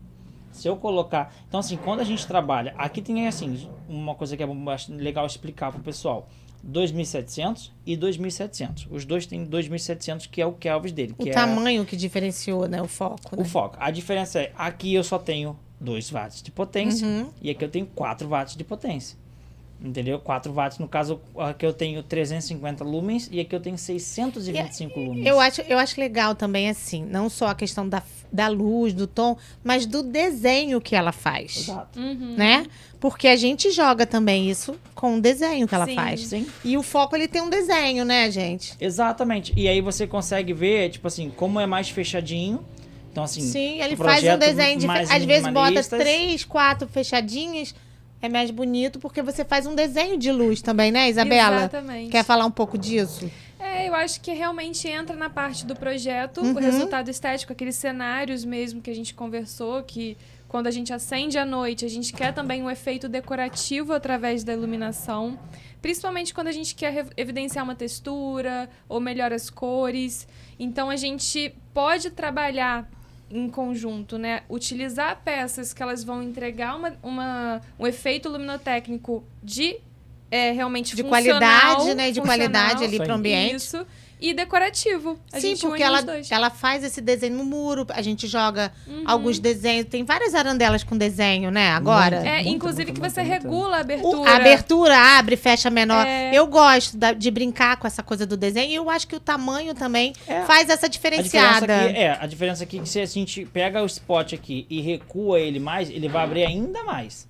Se eu colocar... Então, assim, quando a gente trabalha... Aqui tem, assim, uma coisa que é legal explicar pro pessoal. 2.700 e 2.700. Os dois têm 2.700, que é o Kelvin dele. O tamanho que diferenciou, né? O foco. O foco. A diferença é, aqui eu só tenho 2 watts de potência e aqui eu tenho 4 watts de potência. Entendeu? 4 watts, no caso, aqui eu tenho 350 lumens e aqui eu tenho 625 lumens. Eu acho legal também, assim, não só a questão da luz, do tom, mas do desenho que ela faz. Exato. Né? Porque a gente joga também isso com o desenho que ela Sim. faz. Sim. E o foco, ele tem um desenho, né, gente? Exatamente. E aí você consegue ver, tipo assim, como é mais fechadinho. Então, assim, Sim, ele o faz um projeto desenho mais às vezes bota minimalistas. 3, 4 fechadinhas. É mais bonito porque você faz um desenho de luz também, né, Isabela? Exatamente. Quer falar um pouco disso? Eu acho que realmente entra na parte do projeto, o resultado estético, aqueles cenários mesmo que a gente conversou, que quando a gente acende à noite, a gente quer também um efeito decorativo através da iluminação, principalmente quando a gente quer evidenciar uma textura ou melhor as cores. Então, a gente pode trabalhar em conjunto, né? Utilizar peças que elas vão entregar um efeito luminotécnico de realmente De funcional, qualidade, né? De funcional, qualidade ali para o ambiente. Isso. E decorativo. Sim, porque ela faz esse desenho no muro, a gente joga alguns desenhos. Tem várias arandelas com desenho, né? Agora. Inclusive que você regula a abertura. A abertura abre, fecha menor. Eu gosto de brincar com essa coisa do desenho. E eu acho que o tamanho também faz essa diferenciada. A diferença aqui é que se a gente pega o spot aqui e recua ele mais, ele vai abrir ainda mais.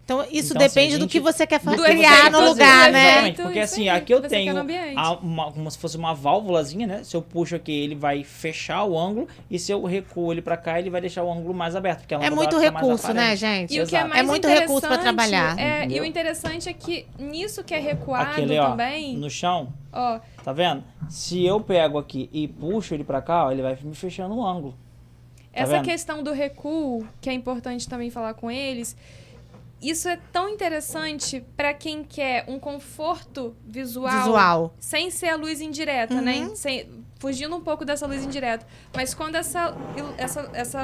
Então, isso Então, depende assim, do que você quer do criar no lugar, né? Exatamente, porque assim, aqui eu você tenho quer no ambiente. como se fosse uma válvulazinha, né? Se eu puxo aqui, ele vai fechar o ângulo, e se eu recuo ele pra cá, ele vai deixar o ângulo mais aberto. Porque É muito recurso, né, gente? E o que é mais muito recurso pra trabalhar. E o interessante é que nisso que é recuado aquele, também... no chão, tá vendo? Se eu pego aqui e puxo ele pra cá, ele vai me fechando o ângulo. Essa questão do recuo, que é importante também falar com eles... Isso é tão interessante para quem quer um conforto visual sem ser a luz indireta, né? Fugindo um pouco dessa luz indireta. Mas quando essa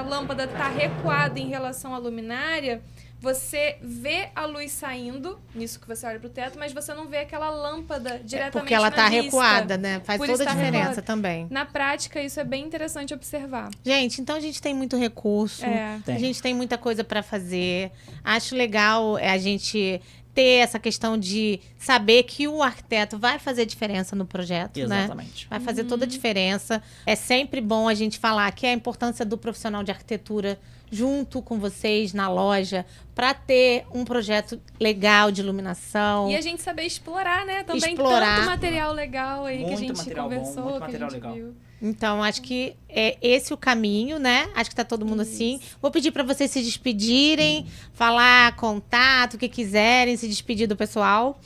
lâmpada está recuada em relação à luminária, você vê a luz saindo, nisso que você olha pro teto, mas você não vê aquela lâmpada diretamente porque ela na tá vista. recuada, né? Faz Por toda a estar diferença recuada. também. Na prática, isso é bem interessante observar. Gente, então a gente tem muito recurso. A gente tem muita coisa para fazer. Acho legal a gente ter essa questão de saber que o arquiteto vai fazer diferença no projeto, Exatamente. né? Vai fazer toda a diferença. É sempre bom a gente falar que é a importância do profissional de arquitetura junto com vocês na loja para ter um projeto legal de iluminação. E a gente saber explorar, né? Também Explorar. tanto material legal aí Muito que a gente material bom, conversou, muito que a material gente legal. viu. Então, acho que é esse o caminho, né? Acho que tá todo mundo assim. Vou pedir para vocês se despedirem, falar contato, o que quiserem, se despedir do pessoal.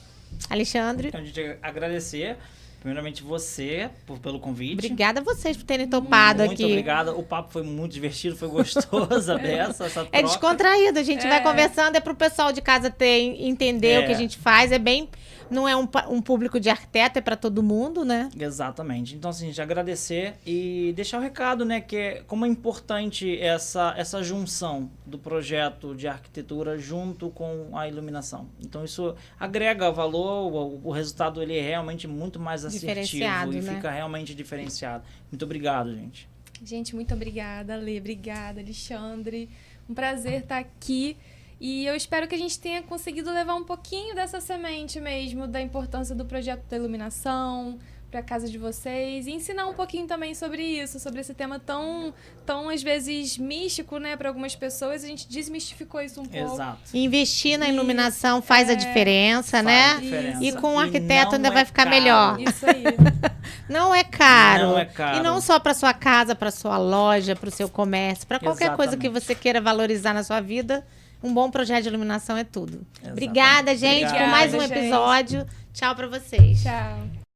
Alexandre? Então, a gente agradecer, primeiramente, você pelo convite. Obrigada a vocês por terem topado aqui. Muito obrigada. O papo foi muito divertido, foi gostoso essa troca. É descontraído, a gente vai conversando, é pro pessoal de casa entender o que a gente faz, não é um público de arquiteto, é para todo mundo, né? Exatamente. Então, assim, a gente agradecer e deixar o recado, né, como é importante essa junção do projeto de arquitetura junto com a iluminação. Então, isso agrega valor, o resultado ele é realmente muito mais assertivo e fica realmente diferenciado. Muito obrigado, gente. Gente, muito obrigada, Lê. Obrigada, Alexandre. Um prazer estar aqui. E eu espero que a gente tenha conseguido levar um pouquinho dessa semente mesmo, da importância do projeto da iluminação para a casa de vocês. E ensinar um pouquinho também sobre isso, sobre esse tema tão às vezes, místico, né? Para algumas pessoas, a gente desmistificou isso um pouco. Exato. Investir na iluminação faz a diferença, né? Diferença. E com o arquiteto ainda vai ficar melhor. Isso aí. Não é caro. Não é caro. E não só para sua casa, para sua loja, para o seu comércio, para qualquer coisa que você queira valorizar na sua vida. Um bom projeto de iluminação é tudo. Exatamente. Obrigada, gente, por mais um episódio. Tchau para vocês. Tchau.